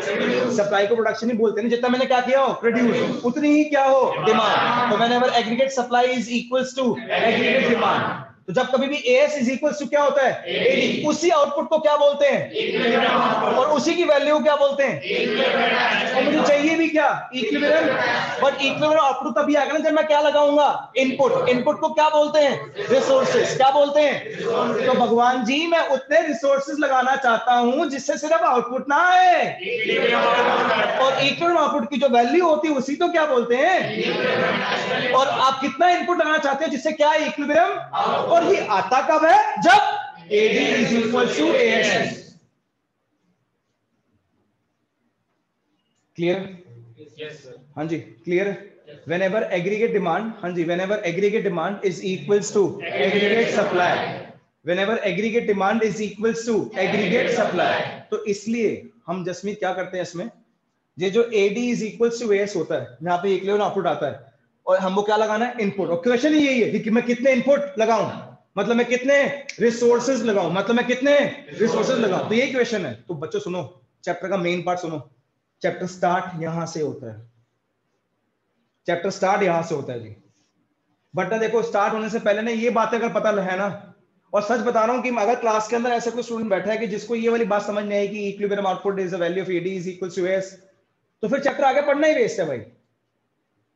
सप्लाई को प्रोडक्शन ही बोलते हैं, जितना मैंने क्या किया हो, प्रोड्यूस, उतनी ही क्या हो, डिमांड। तो whenever aggregate supply is equals to aggregate demand, तो जब कभी भी एएस इज इक्वल्स टू क्या होता है, एडी, उसी आउटपुट को क्या बोलते हैं, और उसी की वैल्यू क्या बोलते हैं। और मुझे चाहिए भी क्या, इक्विलिब्रियम। बट इक्विलिब्रियम आउटपुट तभी आएगा ना जब मैं क्या लगाऊंगा, इनपुट। इनपुट को क्या बोलते हैं, रिसोर्सेज। क्या बोलते हैं, तो भगवान जी मैं उतने रिसोर्सेज लगाना चाहता हूं जिससे सिर्फ आउटपुट ना आए, और इक्विलिब्रियम आउटपुट की जो वैल्यू होती है उसी तो क्या बोलते हैं। और आप कितना इनपुट लगाना चाहते हैं जिससे क्या है, इक्विलिब्रियम। और ये आता कब है, जब AD is equal to AS। Clear, हाँ जी क्लियर। Whenever aggregate demand, हाँ जी, whenever aggregate demand is equals to aggregate supply, whenever aggregate demand is equals to aggregate supply। तो इसलिए हम जसमीत क्या करते हैं इसमें, ये जो AD is equals to AS होता है, यहाँ पे इक्विवेलेंट आउटपुट आता है और हमको क्या लगाना है, इनपुट। और क्वेश्चन ही यही है कि मैं कितने इनपुट लगाऊं, मतलब मैं कितने रिसोर्सेज लगाऊं, मतलब मैं कितने रिसोर्सेज लगाऊं। तो यही क्वेश्चन है। तो बच्चों सुनो, चैप्टर का मेन पार्ट सुनो। चैप्टर स्टार्ट यहां से होता है, चैप्टर स्टार्ट यहां से होता है जी। बट ना देखो, स्टार्ट होने से पहले ना ये बातें अगर पता है ना, और सच बता रहा हूं कि अगर क्लास के अंदर ऐसा कोई स्टूडेंट बैठा है कि जिसको ये वाली बात समझ नहीं आई कि equilibrium output is the value of AD is equal to AS, तो फिर चैप्टर आगे पढ़ना ही वेस्ट है भाई।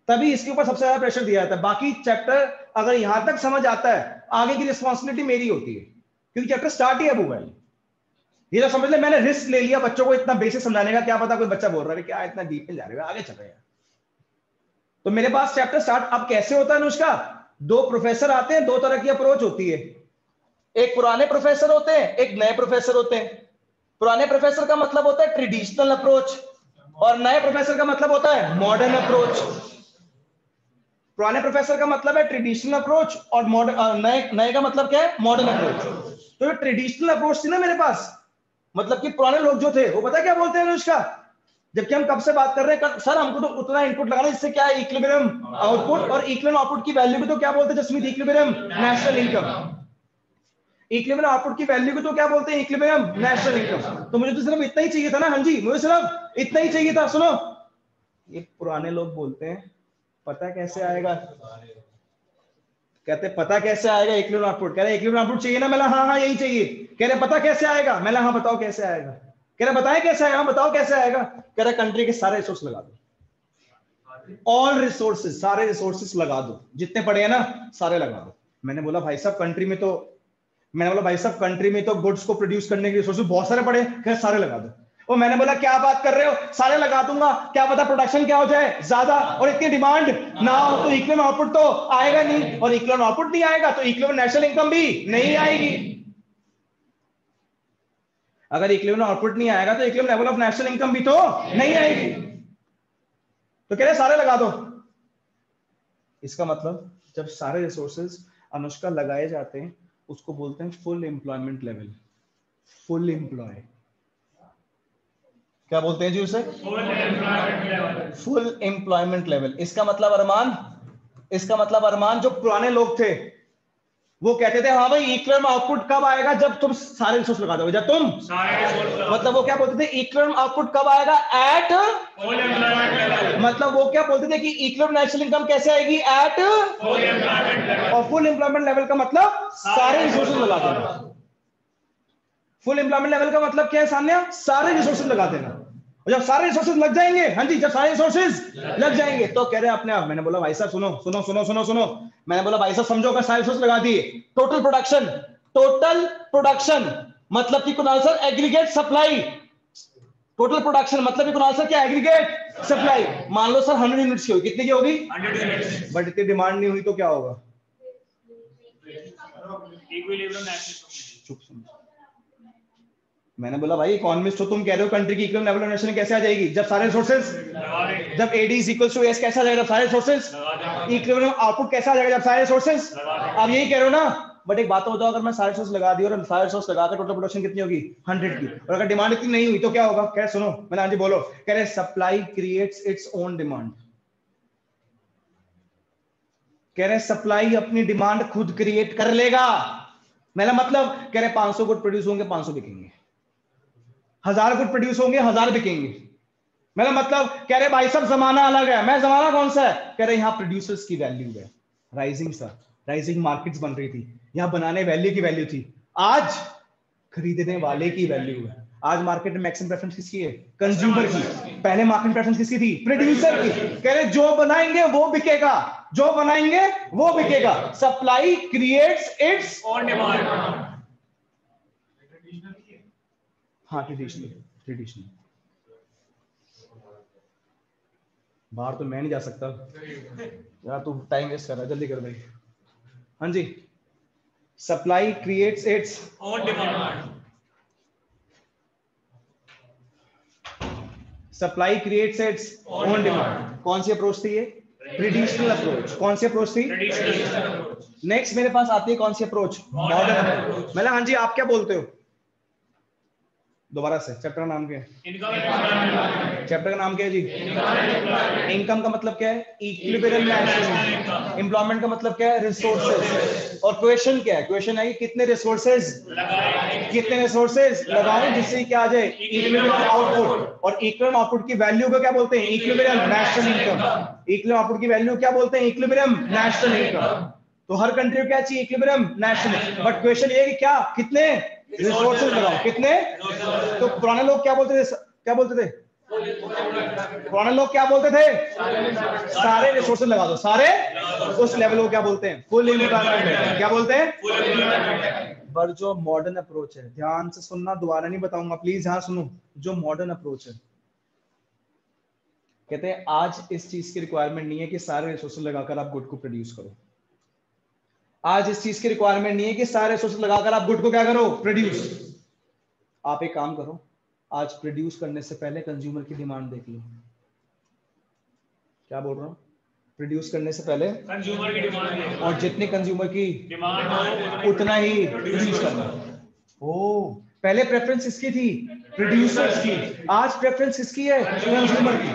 तभी इसके ऊपर सबसे ज्यादा प्रेशर दिया जाता है। बाकी चैप्टर अगर यहां तक समझ आता है, आगे की रिस्पॉन्सिबिलिटी मेरी होती है, क्योंकि चैप्टर स्टार्ट ही है वो है। ये तो समझ ले मैंने रिस्क ले लिया बच्चों को इतना बेसिक समझाने का, क्या पता कोई बच्चा बोल रहा है क्या इतना डीप में जा रहे हो, आगे चल रहे हैं। तो मेरे पास चैप्टर स्टार्ट अब कैसे होता है अनुष्का, दो प्रोफेसर आते हैं, दो तरह की अप्रोच होती है। एक पुराने प्रोफेसर होते हैं, एक नए प्रोफेसर होते हैं। पुराने प्रोफेसर का मतलब होता है ट्रेडिशनल अप्रोच, और नए प्रोफेसर का मतलब होता है मॉडर्न अप्रोच। पुराने प्रोफेसर का मतलब है ट्रेडिशनल अप्रोच, और मॉडर्न नए का मतलब क्या है, मॉडर्न अप्रोच। तो ये ट्रेडिशनल अप्रोच थी ना मेरे पास, मतलब कि पुराने लोग जो थे वो पता क्या बोलते हैं अनुष्का, जबकि हम कब से बात कर रहे हैं, सर हमको तो उतना इनपुट लगाना जिससे क्या है इक्विलिब्रियम आउटपुट, और इक्विलिब्रियम आउटपुट की वैल्यू भी तो क्या बोलते हैं Jasmeet, equilibrium national income. Equilibrium output की वैल्यू को तो क्या बोलते हैं, इक्विलिब्रियम नेशनल इनकम। तो मुझे तो सिर्फ इतना ही चाहिए था ना, हाँ जी मुझे सिर्फ इतना ही चाहिए था। सुनो, ये पुराने लोग बोलते हैं पता कैसे आएगा, कहते पता कैसे आएगा इक्विलिब्रियम आउटपुट, कह रहे इक्विलिब्रियम आउटपुट चाहिए ना, मैं हाँ यही चाहिए। कह रहे पता कैसे आएगा, मैं हाँ बताओ कैसे आएगा। कह रहे बताएं कैसे आएगा, बताओ कैसे आएगा। कह रहे कंट्री के सारे रिसोर्स लगा दो, ऑल रिसोर्सेज, सारे रिसोर्सेज लगा दो, जितने पड़े हैं ना सारे लगा दो। मैंने बोला भाई साहब कंट्री में तो, मैंने बोला भाई साहब कंट्री में तो गुड्स को प्रोड्यूस करने के रिसोर्सेज बहुत सारे पड़े, कह सारे लगा दो। और मैंने बोला क्या बात कर रहे हो, सारे लगा दूंगा, क्या पता प्रोडक्शन क्या हो जाए ज्यादा और इतनी डिमांड ना हो तो इक्विलिब्रियम आउटपुट तो आएगा नहीं, और इक्विलिब्रियम आउटपुट नहीं आएगा तो इक्विलिब्रियम नेशनल इनकम भी नहीं आएगी। अगर इक्विलिब्रियम आउटपुट नहीं आएगा तो equilibrium level of national income भी तो नहीं आएगी। तो कह रहे सारे लगा दो। इसका मतलब जब सारे रिसोर्सेज अनुष्का लगाए जाते हैं उसको बोलते हैं full employment level. Full employ क्या बोलते हैं जी उसे, फुल एम्प्लॉयमेंट लेवल। इसका मतलब अरमान, इसका मतलब अरमान जो पुराने लोग थे वो कहते थे हाँ भाई इक्विलिब्रियम आउटपुट कब आएगा, जब तुम सारे रिसोर्स लगा दोगे, जब तुम मतलब वो क्या बोलते थे इक्विलिब्रियम आउटपुट कब आएगा, एट फुल एम्प्लॉयमेंट लेवल। मतलब वो क्या बोलते थे कि इक्विलिब्रियम नेशनल इनकम कैसे आएगी, एट फुल एम्प्लॉयमेंट लेवल। और फुल एम्प्लॉयमेंट लेवल का मतलब सारे रिसोर्सेज लगा देना। फुल एम्प्लॉयमेंट लेवल का मतलब क्या है सामने, सारे रिसोर्सेज लगा देना। और जब सारे रिसोर्सेज लग जाएंगे, हाँ जी जब सारे रिसोर्सेज लग जाएंगे तो कह रहे हैं अपने आप। मैंने बोला भाई साहब सुनो सुनो सुनो सुनो सुनो, मैंने बोला भाई साहब समझो अगर सारे रिसोर्स लगा दिए, टोटल प्रोडक्शन, टोटल प्रोडक्शन मतलब कि Kunal sir aggregate supply, total production मतलब कि कुणाल सर क्या एग्रीगेट सप्लाई। मान लो सर 100 यूनिट्स की होगी, कितनी की होगी 100 यूनिट्स, बट इतनी डिमांड नहीं हुई तो क्या होगा, इक्विलिब्रियम नेशनल। चुप सुनो, मैंने बोला भाई इकोनॉमिस्ट हो तुम, कह रहे हो कंट्री की इकोनॉमिक लेवल ऑफ नेशन कैसे आ जाएगी, जब सारे रिसोर्सेज, जब AD is equal to AS कैसा आ जाएगा, जब सारे रिसोर्सेज, इक्विलिब्रियम आउटपुट कैसा आ जाएगा, जब सारे रिसोर्सेज। आप यही कह रहे हो ना। बट एक बात तो बताओ, अगर मैं सारे रिसोर्स लगा दिया और सारे रिसोर्स लगाकर टोटल प्रोडक्शन कितनी होगी 100 की, और अगर डिमांड इतनी नहीं हुई तो क्या होगा। कह रहे सुनो, मैंने हाँ जी बोलो, कह रहे supply creates its own demand. कह रहे सप्लाई अपनी डिमांड खुद क्रिएट कर लेगा। मेरा मतलब कह रहे 500 गुड प्रोड्यूस होंगे 500 बिकेंगे, 1000 गुड प्रोड्यूस होंगे 1000 बिकेंगे। मेरा मतलब कह रहे भाई सब जमाना अलग है। मैं जमाना कौन सा है, कह रहे यहाँ प्रोड्यूसर्स की वैल्यू है, राइजिंग सर, राइजिंग मार्केट्स बन रही थी, यहाँ बनाने वाले की वैल्यू थी, आज खरीदने वाले की वैल्यू है। आज मार्केट में मैक्सिमम प्रेफरेंस किसकी है, कंज्यूमर की। पहले मार्केट प्रेफरेंस किसकी थी, प्रोड्यूसर की। कह रहे जो बनाएंगे वो बिकेगा, जो बनाएंगे वो बिकेगा। Supply creates its own demand. हाँ ट्रेडिशनल। बाहर तो मैं नहीं जा सकता यार, तू टाइम वेस्ट कर रहा है, जल्दी कर भाई। हाँ जी, supply creates its own demand. Supply creates its own demand. कौन सी अप्रोच थी ये, ट्रेडिशनल अप्रोच। कौन सी अप्रोच थी? नेक्स्ट मेरे पास आती है कौन सी अप्रोच? Modern approach. मतलब हाँ जी, आप क्या बोलते हो? दोबारा से, चैप्टर का नाम क्या है? चैप्टर का नाम क्या है जी? इनकम का मतलब क्या है? Equilibrium national income. एम्प्लॉयमेंट का मतलब क्या है? रिसोर्सेज। और क्वेश्चन क्या है? क्वेश्चन है कि कितने रिसोर्सेज लगाऊं जिससे क्या आ जाए? Equilibrium output. और इक्विलिब्रियम आउटपुट की वैल्यू को क्या बोलते हैं? Equilibrium national income. Equilibrium output की वैल्यू क्या बोलते हैं? Equilibrium national income. तो हर कंट्री को क्या चाहिए? Equilibrium national. बट क्वेश्चन ये है कि क्या, कितने रिसोर्सेज लगाओ, कितने? तो पुराने लोग क्या बोलते थे? पुराने लोग क्या बोलते थे? सारे रिसोर्सेज लगा दो, सारे। उस लेवल को क्या बोलते हैं? Full employment level. क्या बोलते हैं? पर जो मॉडर्न अप्रोच है, ध्यान से सुनना, दोबारा नहीं बताऊंगा, प्लीज हाँ सुनो। जो मॉडर्न अप्रोच है, कहते हैं आज इस चीज की रिक्वायरमेंट नहीं है कि सारे रिसोर्सेज लगाकर आप गुड को प्रोड्यूस करो। आज इस चीज की रिक्वायरमेंट नहीं है कि सारे रिसोर्सेज लगाकर आप गुड को क्या करो? प्रोड्यूस। आप एक काम करो, आज प्रोड्यूस करने से पहले कंज्यूमर की डिमांड देख लो। क्या बोल रहा हूँ? प्रोड्यूस करने से पहले कंज्यूमर की डिमांड, और जितने कंज्यूमर की डिमांड उतना ही प्रोड्यूस करना। ओ, पहले प्रेफरेंस किसकी थी? प्रोड्यूसर्स की। आज प्रेफरेंस किसकी है? कंज्यूमर की।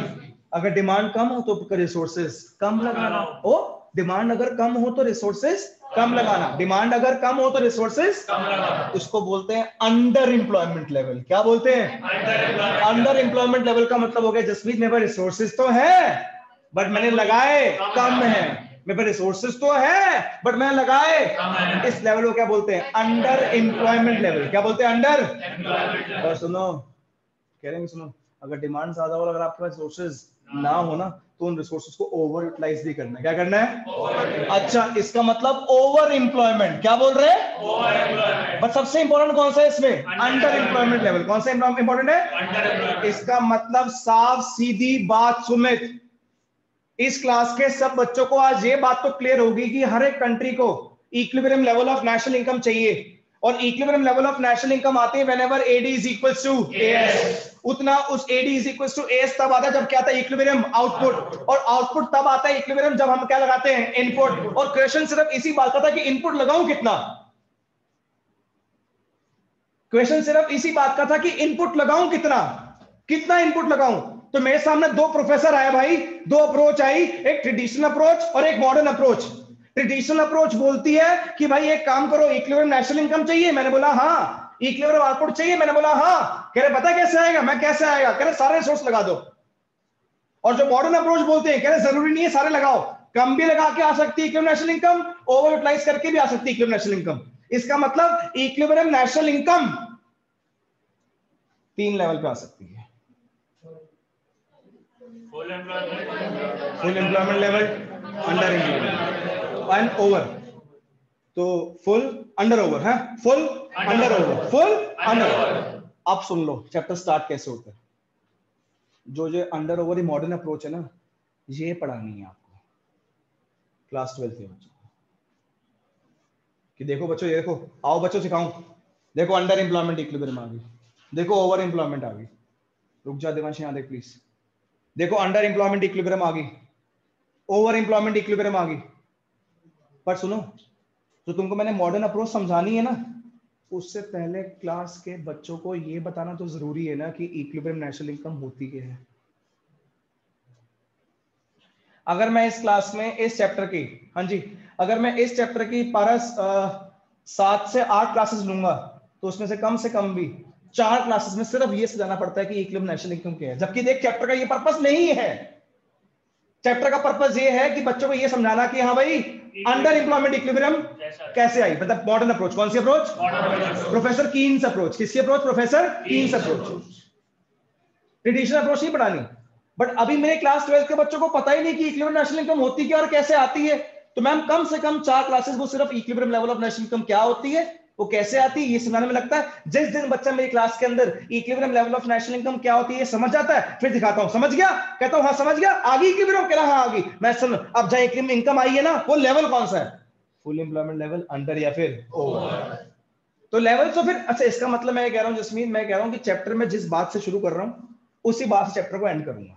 अगर डिमांड कम हो तो रिसोर्सेज कम लगाना। ओ, डिमांड अगर कम हो तो रिसोर्सेज कम लगाना। डिमांड अगर कम हो तो रिसोर्सेज कम लगाना। उसको बोलते हैं अंडर एम्प्लॉयमेंट लेवल। क्या बोलते हैं? अंडर एम्प्लॉयमेंट लेवल का मतलब हो गया जसमीत मेरे पास रिसोर्सेज तो है बट मैंने लगाए कम है। मेरे पास रिसोर्सेज तो है बट मैंने लगाए, इस लेवल को क्या बोलते हैं? Under employment level. क्या बोलते हैं? अंडर। और सुनो, कह रहे हैं सुनो, अगर डिमांड ज्यादा हो, अगर आपके पास रिसोर्सेज ना हो ना, तो उन रिसोर्सेज को ओवर यूटिलाइज भी करना है। क्या करना है? अच्छा, इसका मतलब ओवर एम्प्लॉयमेंट। क्या बोल रहे हैं? बट सबसे इंपॉर्टेंट कौन सा है इसमें? Under employment level. कौन सा इंपॉर्टेंट है? इसका मतलब साफ सीधी बात सुमित, इस क्लास के सब बच्चों को आज ये बात तो क्लियर होगी कि हर एक कंट्री को equilibrium level of national income चाहिए। और equilibrium level of national income आती है whenever AD is equals to AS। उतना उस AD is equals to AS तब आता है जब क्या आता है? Equilibrium output. और आउटपुट तब आता है इक्विलिब्रियम जब हम क्या लगाते हैं? इनपुट। और क्वेश्चन सिर्फ इसी बात का था कि इनपुट लगाऊं कितना। क्वेश्चन सिर्फ इसी बात का था कि इनपुट लगाऊं कितना, कितना इनपुट लगाऊं। तो मेरे सामने दो प्रोफेसर आए भाई, दो अप्रोच आई, एक ट्रेडिशनल अप्रोच और एक मॉडर्न अप्रोच। ट्रेडिशनल अप्रोच बोलती है कि भाई एक काम करो, इक्विलिब्रियम नेशनल इनकम चाहिए। मैंने बोला हाँ। इक्विलिब्रियम आउटपुट चाहिए। मैंने बोला हाँ। कह रहे पता कैसे आएगा? मैं कैसे आएगा? कह रहे सारे रिसोर्स लगा दो। और जो मॉडर्न अप्रोच बोलते हैं, कह रहे जरूरी नहीं है सारे लगाओ, कम भी लगा के आ सकती है equilibrium national income, over utilize करके भी आ सकती है इक्विलिब्रियम नेशनल इनकम। इसका मतलब इक्विलिब्रियम नेशनल इनकम 3 लेवल पे आ सकती है। Full employment level, under employment and over. तो फुल, अंडर, ओवर है, full, under, over, full, under. अब सुन लो चैप्टर स्टार्ट कैसे होता है। जो अंडर ओवर मॉडर्न अप्रोच है ना, ये पढ़ानी है आपको क्लास 12 के बच्चों को। कि देखो बच्चों, ये देखो, आओ बच्चों सिखाऊं। देखो अंडर एम्प्लॉयमेंट इक्विलिब्रियम आ गई, देखो ओवर एम्प्लॉयमेंट आ गई। रुक जा देवांश, यहाँ देख प्लीज। देखो अंडर एम्प्लॉयमेंट इक्विलिब्रियम आ गई, ओवर एम्प्लॉयमेंट इक्विलिब्रियम आ गई। पर सुनो, तो तुमको मैंने मॉडर्न अप्रोच समझानी है ना, उससे पहले क्लास के बच्चों को ये बताना तो जरूरी है ना कि इक्विलिब्रियम नेशनल इनकम होती क्या है। अगर मैं इस क्लास में इस चैप्टर की, हाँ जी, अगर मैं इस चैप्टर की 7 से 8 क्लासेस लूंगा, तो उसमें से कम भी 4 क्लासेस में सिर्फ ये समझाना पड़ता है कि इक्विलिब्रियम नेशनल इनकम क्या है। जबकि देख, चैप्टर का ये पर्पस नहीं है। चैप्टर का पर्पस ये है कि बच्चों को ये समझाना कि हाँ भाई अंडर एम्प्लॉयमेंट इक्विलिब्रियम कैसे आई, मतलब मॉडर्न अप्रोच। कौन सी अप्रोच? Professor Keynes approach. किसकी approach? Professor Keynes approach. Traditional approach नहीं पढ़ानी। बट अभी मेरे क्लास 12 के बच्चों को पता ही नहीं कि इक्विलिब्रियम नेशनल इनकम होती क्या और कैसे आती है। तो मैम कम से कम 4 क्लासेस वो सिर्फ equilibrium level of national income क्या होती है, वो कैसे आती है, ये समझाने में लगता है। जिस दिन बच्चा मेरी क्लास के अंदर equilibrium level of national income क्या होती है समझ जाता है, फिर दिखाता हूं समझ गया, कहता हूं हाँ समझ गया, आ गई इक्विलिब्रियम, कह रहा हाँ आ गई। मैं सुन, अब जहां इक्विलिब्रियम इनकम आई है ना, वो लेवल कौन सा है? फुल एम्प्लॉयमेंट लेवल, अंडर या फिर ओवर। तो लेवल तो फिर अच्छा, इसका मतलब मैं कह रहा हूं जसमीन, मैं कह रहा हूं कि चैप्टर में जिस बात से शुरू कर रहा हूं उसी बात से चैप्टर को एंड करूंगा,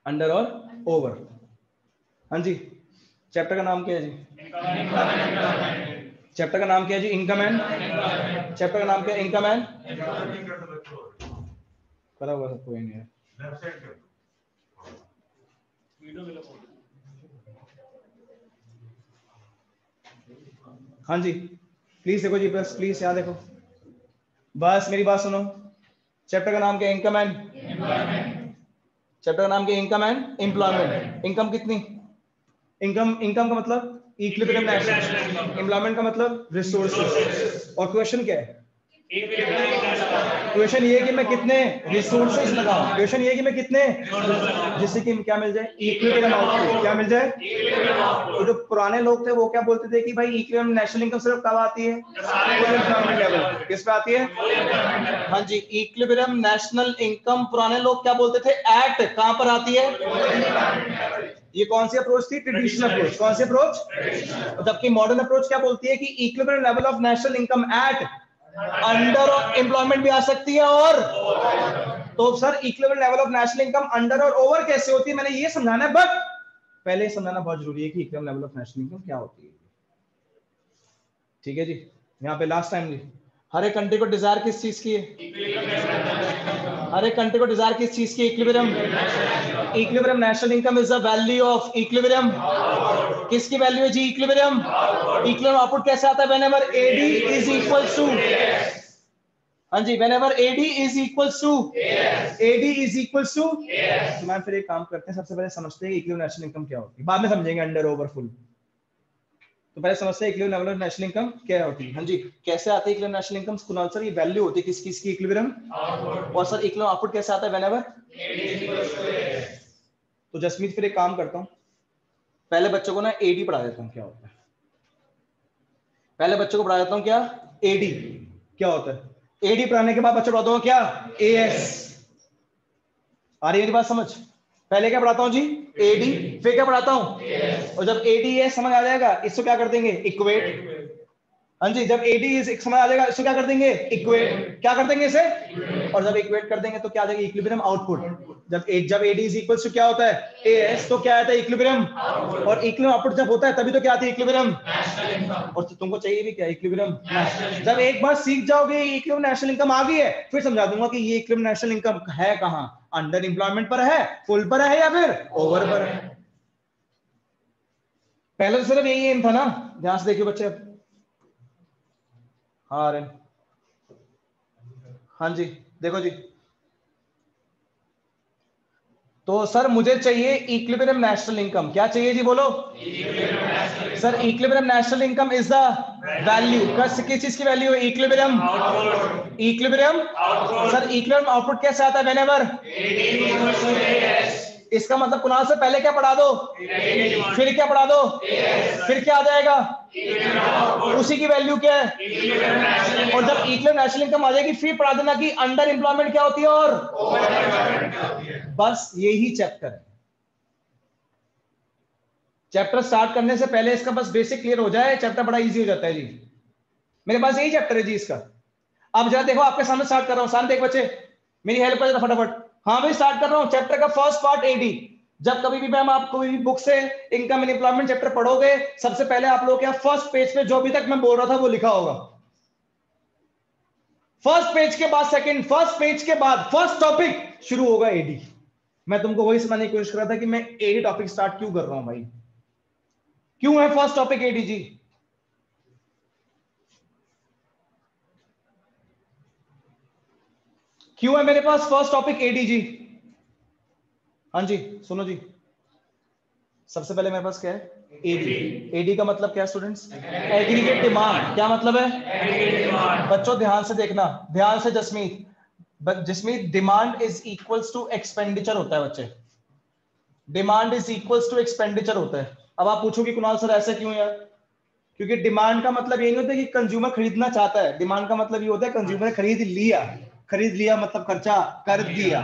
अंडर और ओवर। हाँ जी, चैप्टर का नाम क्या है जी? चैप्टर का नाम क्या है जी? Income and. चैप्टर का नाम क्या है? Income and. करा हुआ सब कोई नहीं है। हाँ जी प्लीज देखो जी, बस प्लीज यहाँ देखो, बस मेरी बात सुनो। चैप्टर का नाम क्या है? Income and. चैप्टर का नाम क्या है? Income and employment. इनकम कितनी? इनकम का मतलब इक्विलिब्रियम नेशनल, एम्प्लॉयमेंट का मतलब रिसोर्सेज। और क्वेश्चन क्या है? क्वेश्चन ये है कि मैं कितने रिसोर्सेज लगाऊं, क्वेश्चन ये है कि मैं कितने, जिससे कि क्या मिल जाए? Equilibrium output. क्या मिल जाए? तो जो पुराने लोग थे वो क्या बोलते थे कि भाई इक्विलिब्रियम नेशनल इनकम सिर्फ कब आती है? Full employment level. किस पे आती है? हाँ जी, इक्विलिब्रियम नेशनल इनकम पुराने लोग क्या बोलते थे? एट कहां पर आती है? ये कौन सी अप्रोच थी? Traditional approach. कौन सी अप्रोच? जबकि मॉडर्न अप्रोच क्या बोलती है कि equilibrium level of national income eight under employment भी आ सकती है। और तो sir equilibrium level of national income under और ओवर कैसे होती है, मैंने ये समझाना है, बट पहले समझाना बहुत जरूरी है कि equilibrium level of national income क्या होती है। ठीक है जी, यहाँ पे लास्ट टाइम जी, हर एक कंट्री को डिजायर किस चीज की है? हर एक कंट्री को डिजायर किस चीज की? Equilibrium. Equilibrium national income is the value of equilibrium. किसकी वैल्यू है जी? इक्विलिब्रियम। इक्विलिब्रियम आउटपुट कैसे आता है? Whenever AD is equals to, हाँ जी, whenever AD is equals to, AD is equals to. तो मैम फिर एक काम करते हैं, सबसे पहले समझते हैं इक्विलिब्रियम नेशनल इनकम क्या होती है, बाद में समझेंगे अंडर ओवर फुल। तो पहले समझते हैं equilibrium level of national income क्या होती है। हाँ जी, कैसे आती है equilibrium national income? Kunal sir ये वैल्यू होती है किस किस की? इक्विलिब्रियम। और सर इक्विलिब्रियम आउटपुट कैसे आता है? व्हेनेवर। तो जसमीत फिर एक काम करता हूँ, पहले बच्चों को ना एडी पढ़ा देता हूँ क्या होता है। पहले बच्चों को पढ़ा देता हूँ क्या एडी क्या होता है। एडी पढ़ाने के बाद बच्चों पढ़ा दूंगा क्या एएस। आ रही है मेरी बात समझ? पहले क्या पढ़ाता हूँ जी एडी, फिर क्या पढ़ाता हूँ, और जब एडी एस समझ आ जाएगा इसको क्या कर देंगे इक्वेट। हाँ जी, जब एडी इस समझ आ जाएगा इसको क्या कर देंगे इक्वेट। क्या कर देंगे इसे, और जब इक्वेट कर देंगे तो क्या आ जाएगा इक्विलिब्रियम आउटपुट। जब एडी इज इक्वल्स टू क्या होता है एएस, तो क्या आता है इक्विलिब्रियम, और इक्विलिब्रियम आउटपुट जब होता है तभी तो क्या आती है इक्विलिब्रियम। और तुमको चाहिए भी क्या इक्विलिब्रियम। जब एक बार सीख जाओगे इक्विलिब्रियम नेशनल इनकम आ गई है, फिर समझा दूंगा कि ये इक्विलिब्रियम नेशनल इनकम है कहां, अंडर एम्प्लॉयमेंट पर है, फुल पर है, या फिर ओवर पर है। पहले तो सिर्फ यही एम था ना, ध्यान से देखिए बच्चे। हाँ अरे हाँ जी देखो जी, तो सर मुझे चाहिए इक्विलिब्रियम नेशनल इनकम। क्या चाहिए जी बोलो? Sir equilibrium national income is the value, किस चीज की वैल्यू है? Equilibrium. Equilibrium sir equilibrium output कैसे आता है? व्हेनेवर। इसका मतलब कुणाल से पहले क्या पढ़ा दो, फिर क्या पढ़ा दो, फिर क्या आ जाएगा, उसी की वैल्यू क्या है। और जब इक्विलिब्रियम नेशनल इनकम आ जाएगी फिर पढ़ा देना कि अंडर एम्प्लॉयमेंट क्या होती है, और बस यही चैप्टर है। चैप्टर स्टार्ट करने से पहले इसका बस बेसिक क्लियर हो जाए, चैप्टर बड़ा इजी हो जाता है जी। मेरे पास यही चैप्टर है जी इसका। अब जरा देखो आपके सामने स्टार्ट कर रहा हूं, सामने देख बच्चे मेरी हेल्प कर देना फटाफट। हाँ भाई स्टार्ट कर रहा हूं चैप्टर का फर्स्ट पार्ट एडी। जब कभी भी मैम आप कोई भी बुक से इनकम एंड एम्प्लॉयमेंट चैप्टर पढ़ोगे, सबसे पहले आप लोग क्या फर्स्ट पेज पे जो अभी तक मैं बोल रहा था वो लिखा होगा। फर्स्ट पेज के बाद सेकंड, फर्स्ट पेज के बाद फर्स्ट टॉपिक शुरू होगा एडी। मैं तुमको वही समझने की कोशिश कर रहा था कि मैं एडी टॉपिक स्टार्ट क्यों कर रहा हूं भाई, क्यों है फर्स्ट टॉपिक एडी जी। क्यों है मेरे पास फर्स्ट टॉपिक एडी जी। हाँ जी सुनो जी, सबसे पहले मेरे पास क्या है एडी। एडी का मतलब क्या है स्टूडेंट्स? Aggregate demand. क्या मतलब है बच्चों? ध्यान से देखना, ध्यान से Jasmeet. Jasmeet demand is equals to expenditure होता है बच्चे, demand is equals to expenditure होता है। अब आप पूछोगे कुणाल सर ऐसा क्यों यार? क्योंकि डिमांड का मतलब ये नहीं होता कि कंज्यूमर खरीदना चाहता है, डिमांड का मतलब ये होता है कंज्यूमर ने खरीद लिया। खरीद लिया मतलब खर्चा कर दिया।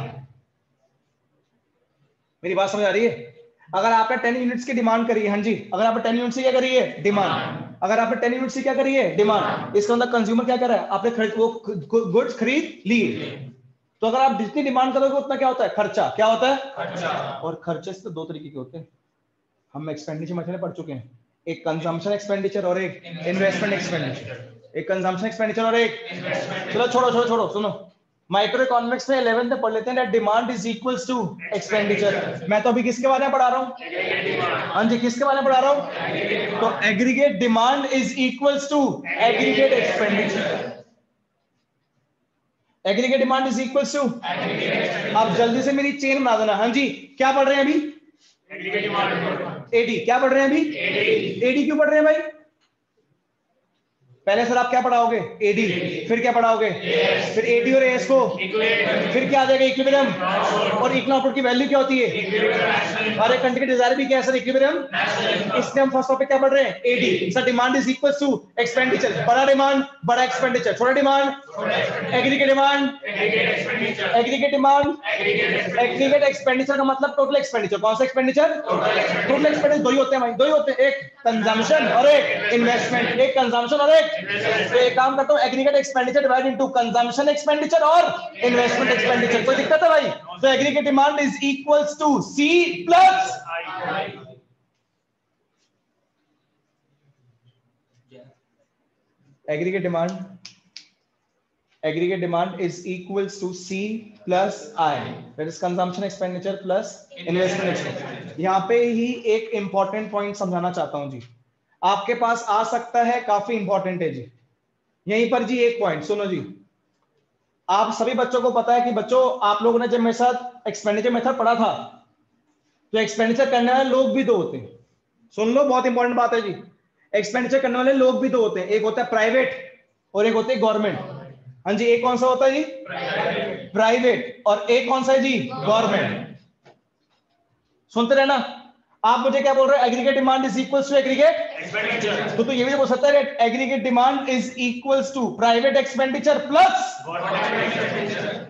मेरी बात समझ आ रही है? अगर आपने 10 यूनिट्स की डिमांड करी है, हाँ जी, अगर आपने 10 यूनिट्स की क्या करी है डिमांड, अगर आपने 10 यूनिट्स की क्या करी है डिमांड, इसका मतलब कंज्यूमर क्या कर रहा है, आपने वो गुड्स खरीद लिए। तो अगर आप जितनी डिमांड करोगे उतना क्या होता है, खर्चा। क्या होता है, खर्चा। और खर्चे से तो दो तरीके के होते हैं, हम एक्सपेंडिचर में पढ़ चुके हैं, एक कंजम्पशन एक्सपेंडिचर और एक इन्वेस्टमेंट एक्सपेंडिचर। एक कंजम्पशन एक्सपेंडिचर और एक, चलो छोड़ो सुनो, माइक्रो इकोनॉमिक्स में 11th में पढ़ लेते हैं, demand is equals to expenditure. मैं तो अभी किसके बारे में पढ़ा रहा हूँ, हाँ जी किसके बारे में पढ़ा रहा हूँ, तो aggregate demand is equals to aggregate expenditure. Aggregate demand is equals to, आप जल्दी से मेरी चेन बना देना। हाँ जी क्या पढ़ रहे हैं अभी, एडी। क्या पढ़ रहे हैं अभी, एडी। क्यों पढ़ रहे हैं भाई, पहले सर आप क्या पढ़ाओगे, एडी, फिर क्या पढ़ाओगे, फिर एडी और एएस को, फिर क्या आ जाएगा, इक्विलिब्रियम। और इकोनॉमिक आउटपुट की वैल्यू क्या होती है, हर एक कंट्री की डिजायर भी क्या है सर, इक्विलिब्रियम। इसलिए हम फर्स्ट टॉपिक क्या पढ़ रहे हैं, AD. Sir demand is equals to expenditure, बड़ा डिमांड बड़ा एक्सपेंडिचर, छोटा demand aggregate demand, aggregate demand aggregate expenditure का मतलब टोटल एक्सपेंडिचर। कौन सा एक्सपेंडिचर, टोटल एक्सपेंडिचर। दो ही होते हैं भाई, दो ही होते हैं, एक कंजम्पशन और एक इन्वेस्टमेंट। एक कंजम्पशन और एक, तो एक काम करता हूं, aggregate expenditure divide into consumption expenditure और इन्वेस्टमेंट एक्सपेंडिचर। कोई दिक्कत है भाई, तो aggregate demand is equals to C plus aggregate demand is equals to C plus I, that is consumption expenditure plus investment expenditure। यहाँ पे ही एक इंपॉर्टेंट पॉइंट समझाना चाहता हूं जी, आपके पास आ सकता है, काफी इंपॉर्टेंट है जी। यहीं पर जी एक पॉइंट सुनो जी, आप सभी बच्चों को पता है कि बच्चों आप लोगों ने जब मेरे साथ एक्सपेंडिचर मेथड पढ़ा था, तो एक्सपेंडिचर करने वाले लोग भी दो होते हैं। सुन लो बहुत इंपॉर्टेंट बात है जी, एक्सपेंडिचर करने वाले लोग भी दो होते हैं, एक होता है प्राइवेट और एक होते हैं गवर्नमेंट। हाँ जी, एक कौन सा होता है जी, प्राइवेट, और एक कौन सा है जी, गवर्नमेंट। सुनते रहना। आप मुझे क्या बोल रहे हैं, aggregate demand is equals to aggregate expenditure, तो ये भी बोल सकता है aggregate demand is equals to private expenditure plus government expenditure,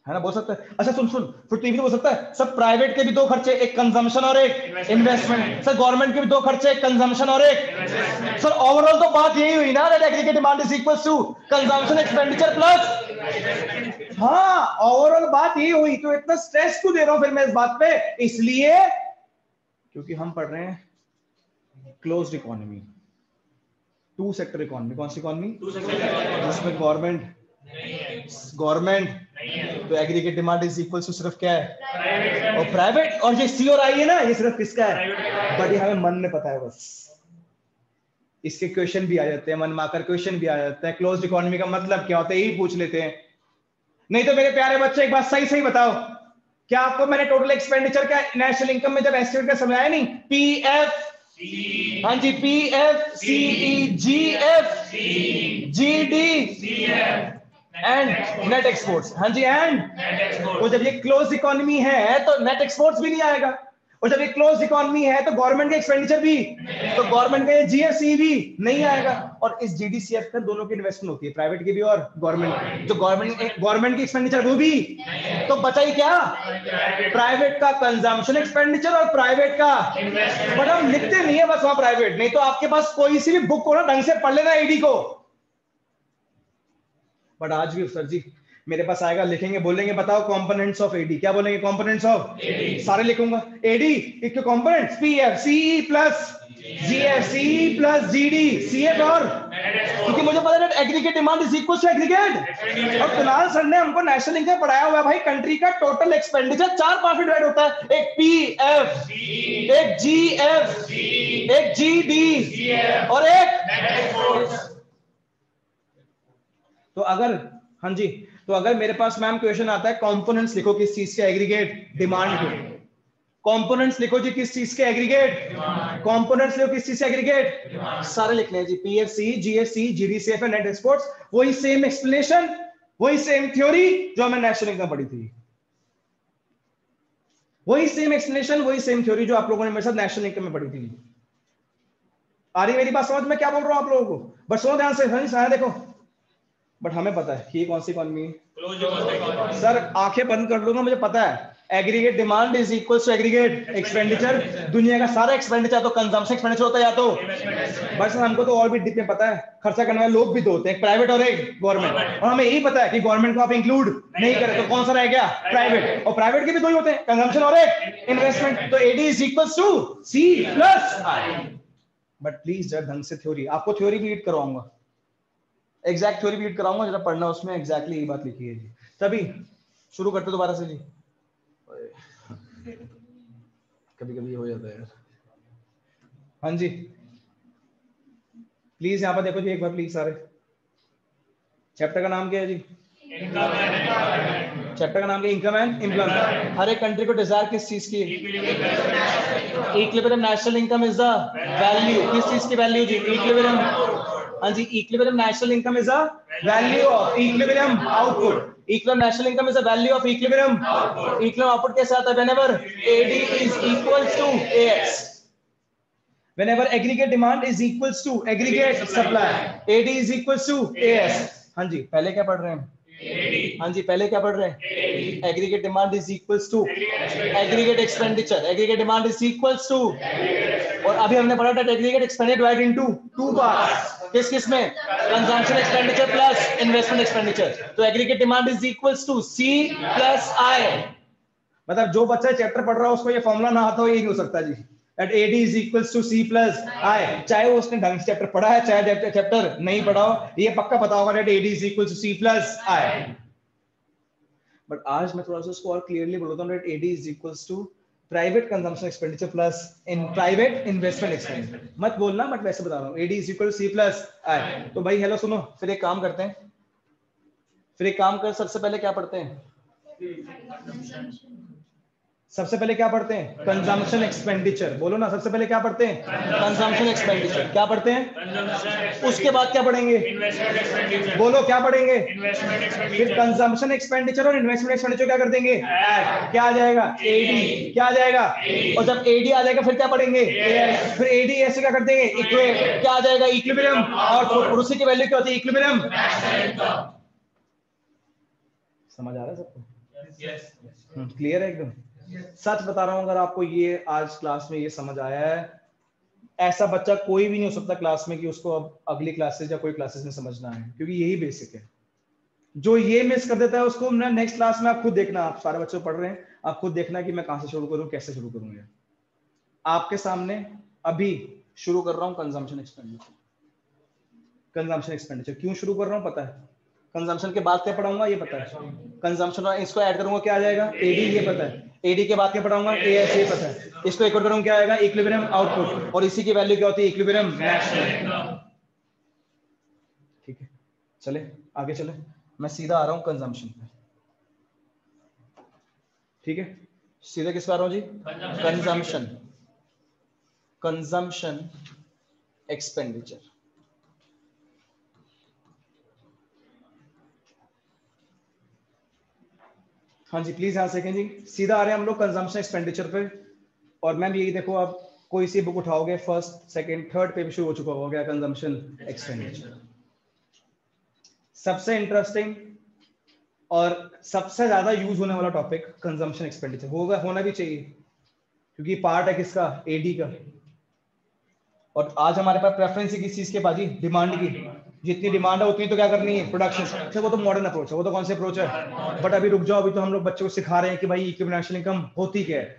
है ना, बोल सकता है। अच्छा सुन फिर तो ये भी बोल सकता है सब प्राइवेट के भी दो खर्चे, एक कंजम्पशन और एक इन्वेस्टमेंट। सर गवर्नमेंट के भी दो खर्चे, एक कंजम्पशन और एक। सर ओवरऑल तो बात यही हुई ना, that aggregate demand is equals to consumption expenditure plus, हाँ ओवरऑल बात यही हुई। तो इतना स्ट्रेस क्यों दे रहा हूं फिर मैं इस बात पे, इसलिए क्योंकि हम पढ़ रहे हैं closed economy, two sector economy. कौन सी इकोनॉमी, जिसमें गवर्नमेंट, तो aggregate demand is equal to सिर्फ क्या है, और प्राइवेट। और ये सी और आई है ना, ये सिर्फ किसका है, बट ये हमें मन में पता है बस। इसके क्वेश्चन भी आ जाते हैं, मन माकर क्वेश्चन भी आ जाता है, क्लोज्ड इकोनॉमी का मतलब क्या होता है यही पूछ लेते हैं। नहीं तो मेरे प्यारे बच्चे एक बात सही बताओ, क्या आपको मैंने टोटल एक्सपेंडिचर का नेशनल इनकम में जब एस्टिमेट का समझाया नहीं, पीएफ, हाँ जी PF, CE, GF, GD and net exports. हाँ जी एंड, तो जब ये क्लोज इकोनॉमी है तो नेट एक्सपोर्ट्स भी नहीं आएगा, और जब ये क्लोज इकोनॉमी है तो गवर्नमेंट का एक्सपेंडिचर भी, तो गवर्नमेंट का जीएफसी भी नहीं आएगा। और इस जीडीसीएफ में दोनों की इन्वेस्टमेंट होती है, प्राइवेट की भी और गवर्नमेंट। जो गवर्नमेंट की एक्सपेंडिचर वो भी, तो बचा ही क्या, प्राइवेट का कंजम्पशन एक्सपेंडिचर और प्राइवेट का, बट हम लिखते नहीं है बस वहां प्राइवेट। नहीं तो आपके पास कोई सी भी बुक हो ना, ढंग से पढ़ लेना एडी को। बट आज भी सर जी मेरे पास आएगा, लिखेंगे, बोलेंगे बताओ कंपोनेंट्स ऑफ एडी, क्या बोलेंगे, कंपोनेंट्स ऑफ एडी, सारे लिखूंगा। एडी के components PF, CE plus GF, CE plus GD, CF, और क्योंकि मुझे पता है aggregate demand is equal to aggregate. और कुणाल सर ने हमको नेशनल इनकम पढ़ाया हुआ है भाई, कंट्री का टोटल एक्सपेंडिचर चार पार्ट में डिवाइड होता है, एक पीएफ, एक जीएफ, एक जीडी और एक। तो अगर, हाँ जी, तो अगर मेरे पास मैम क्वेश्चन आता है कंपोनेंट्स लिखो किस चीज के, एग्रीगेट डिमांड के, कंपोनेंट्स लिखो जी किस चीज के, एग्रीगेट कंपोनेंट्स लिखो किस चीज से, एग्रीगेट, सारे लिखने हैं जी, PFC, GFC, GDCF and net exports. वही सेम एक्सप्लेनेशन, वही सेम थ्योरी जो हमने नेशनल इनकम पढ़ी थी, वही सेम एक्सप्लेनेशन, वही सेम थ्योरी जो आप लोगों ने मेरे साथ नेशनल इनकम में पढ़ी थी। आ रही मेरी बात समझ में, क्या बोल रहा हूं आप लोगों को, बस सुनो ध्यान से। देखो बट हमें पता है कि ये कौन सी इकोनॉमी है। सर आंखें बंद कर लूंगा, मुझे पता है aggregate demand is equal to aggregate expenditure. दुनिया का सारा एक्सपेंडिचर तो कंजम्पशन एक्सपेंडिचर होता है या तो, बट सर हमको तो और भी डीप में पता है, खर्चा करने वाले लोग भी दो होते हैं, प्राइवेट और एक गवर्नमेंट, और हमें यही पता है कि गवर्नमेंट को आप इंक्लूड नहीं करें तो कौन सा रह गया, प्राइवेट, और प्राइवेट के भी दो ही होते हैं, कंजम्पशन और एक इन्वेस्टमेंट। तो AD is equal to C plus I. But please जरा ढंग से थ्योरी, आपको थ्योरी भी रीड करवाऊंगा, एग्जैक्ट थ्योरी भी रीड कराऊंगा, जरा पढ़ना, उसमें एग्जैक्टली यही बात लिखी है जी। तभी शुरू करते दोबारा से जी, कभी कभी हो जाता है यार। हाँ जी प्लीज यहाँ पर देखो जी एक बार प्लीज सारे। चैप्टर का नाम क्या है जी? चैप्टर का नाम क्या? Income and employment. हर एक कंट्री को डिजायर किस चीज की? Equilibrium national income is the value, किस चीज की वैल्यू जी? इक्विलिब्रियम। हाँ जी, equilibrium national income is the value of equilibrium output. Equilibrium national income is the value of equilibrium. Equilibrium output कैसे आता है? Whenever AD is equal to AX, whenever aggregate demand is equals to aggregate supply, AD is equals to AS। हाँ जी पहले क्या पढ़ रहे हैं? हाँ जी पहले क्या पढ़ रहे हैं? aggregate demand is equals to aggregate expenditure, aggregate demand is equals to, और अभी हमने पढ़ा था aggregate expenditure divided into two parts, किस किस में? consumption expenditure plus investment expenditure। तो aggregate demand is equals to C plus I। मतलब जो बच्चा चैप्टर पढ़ रहा है उसको ये फॉर्मूला ना आता हो ये नहीं हो सकता जी, that AD is equals to C plus I, चाहे वो उसने ढंग से चैप्टर पढ़ा है चाहे चैप्टर नहीं पढ़ा हो, ये पक्का पता होगा that AD is equals to C plus I। But आज मैं थोड़ा सा उसको और क्लियरली बोलता हूँ that AD is equals to private consumption expenditure plus in private investment expenditure. मत बोलना, बट वैसे बता रहा हूँ AD is equal to C plus I। तो भाई हेलो सुनो, फिर एक काम करते हैं, फिर एक काम कर, सबसे पहले क्या पढ़ते हैं? सबसे पहले क्या पढ़ते हैं? Consumption expenditure. बोलो ना, सबसे पहले क्या पढ़ते हैं? Consumption expenditure. क्या पढ़ते हैं? उसके बाद क्या पढ़ेंगे? बोलो क्या पढ़ेंगे? फिर कंजम्पशन एक्सपेंडिचर और इन्वेस्टमेंट एक्सपेंडिचर क्या कर देंगे? ऐड। क्या आ जाएगा? एडी। क्या आ जाएगा? और जब एडी आ जाएगा फिर क्या पढ़ेंगे? फिर एडी ऐसे क्या कर देंगे? इक्वेट। क्या आ जाएगा? इक्विलिब्रियम। और उसी की वैल्यू क्या होती है? इक्विलिब्रियम। समझ आ रहा है सबको? क्लियर है एकदम? सच बता रहा हूं, अगर आपको ये आज क्लास में ये समझ आया है, ऐसा बच्चा कोई भी नहीं हो सकता क्लास में कि उसको अब अगली क्लासेस या कोई क्लासेस में समझना है, क्योंकि यही बेसिक है। जो ये मिस कर देता है उसको मैं नेक्स्ट क्लास में, आप खुद देखना, आप सारे बच्चे पढ़ रहे हैं, आप खुद देखना कि मैं कहां से शुरू करूं, कैसे शुरू करूंगा। आपके सामने अभी शुरू कर रहा हूं कंजम्पशन एक्सपेंडिचर। कंजम्पशन एक्सपेंडिचर क्यों शुरू कर रहा हूं पता है? कंजम्पशन के बाद क्या पढ़ाऊंगा ये पता है? कंजम्पशन और इसको ऐड करूंगा क्या आ जाएगा? एडी, ये पता है। एडी के बाद क्या पढ़ाऊंगा? एएस, ये पता है। इसको इक्वल करूंगा क्या आएगा? इक्विलिब्रियम आउटपुट, और इसी की वैल्यू क्या होती है? Equilibrium national. ठीक है, चले आगे चले, मैं सीधा आ रहा हूं कंजम्पशन पे। ठीक है, सीधा किस पे आ रहा हूं जी? Consumption, consumption expenditure. हाँ जी प्लीज यहाँ सेकेंड जी, सीधा आ रहे हैं हम लोग कंजम्पशन एक्सपेंडिचर पे। और मैम यही देखो, आप कोई सी बुक उठाओगे फर्स्ट सेकंड थर्ड पे भी शुरू हो चुका होगा कंजम्पशन एक्सपेंडिचर। सबसे इंटरेस्टिंग और सबसे ज्यादा यूज होने वाला टॉपिक कंजम्पशन एक्सपेंडिचर होगा, होना भी चाहिए, क्योंकि पार्ट है किसका? एडी का। और आज हमारे पास प्रेफरेंस है किस चीज के बाजी? डिमांड की। जितनी डिमांड है उतनी तो क्या करनी है? प्रोडक्शन। वो तो मॉडर्न अप्रोच है, वो तो कौन से अप्रोच है? बट अभी रुक जाओ, अभी तो हम लोग बच्चों को सिखा रहे हैं कि भाई इक्विलिब्रियम नेशनल इनकम होती क्या है।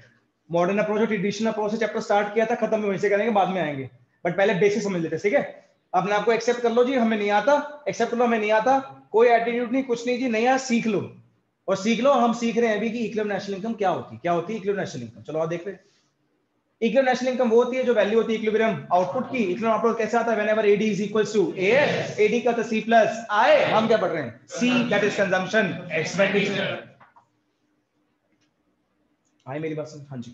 मॉडर्न अप्रोच और ट्रेडिशनल अप्रोच से चैप्टर स्टार्ट किया था, खत्म भी वहीं से करेंगे, बाद में आएंगे, बट पहले बेसिक समझ लेते। ठीक है, अपने आपको एक्सेप्ट कर लो जी, हमें नहीं आता, एक्सेप्ट कर लो हमें नहीं आता, कोई एटीट्यूड नहीं, कुछ नहीं जी, नहीं आया सीख लो, और सीख लो। हम सीख रहे हैं अभी कि इक्विलिब्रियम नेशनल इनकम क्या होती है, क्या होती है इक्विलिब्रियम नेशनल इनकम। चलो आप देख रहे हैं, इक्विलिब्रियम नेशनल इनकम वो होती है जो वैल्यू होती है इक्विलिब्रियम आउटपुट की। इक्विलिब्रियम आउटपुट कैसे आता है? Whenever AD is equals to AS, AD का तो सी प्लस आई। हम क्या पढ़ रहे हैं? सी, दैट इज कंजम्पशन एक्सपेंडिचर। आई मेरी बात सुन? हाँ जी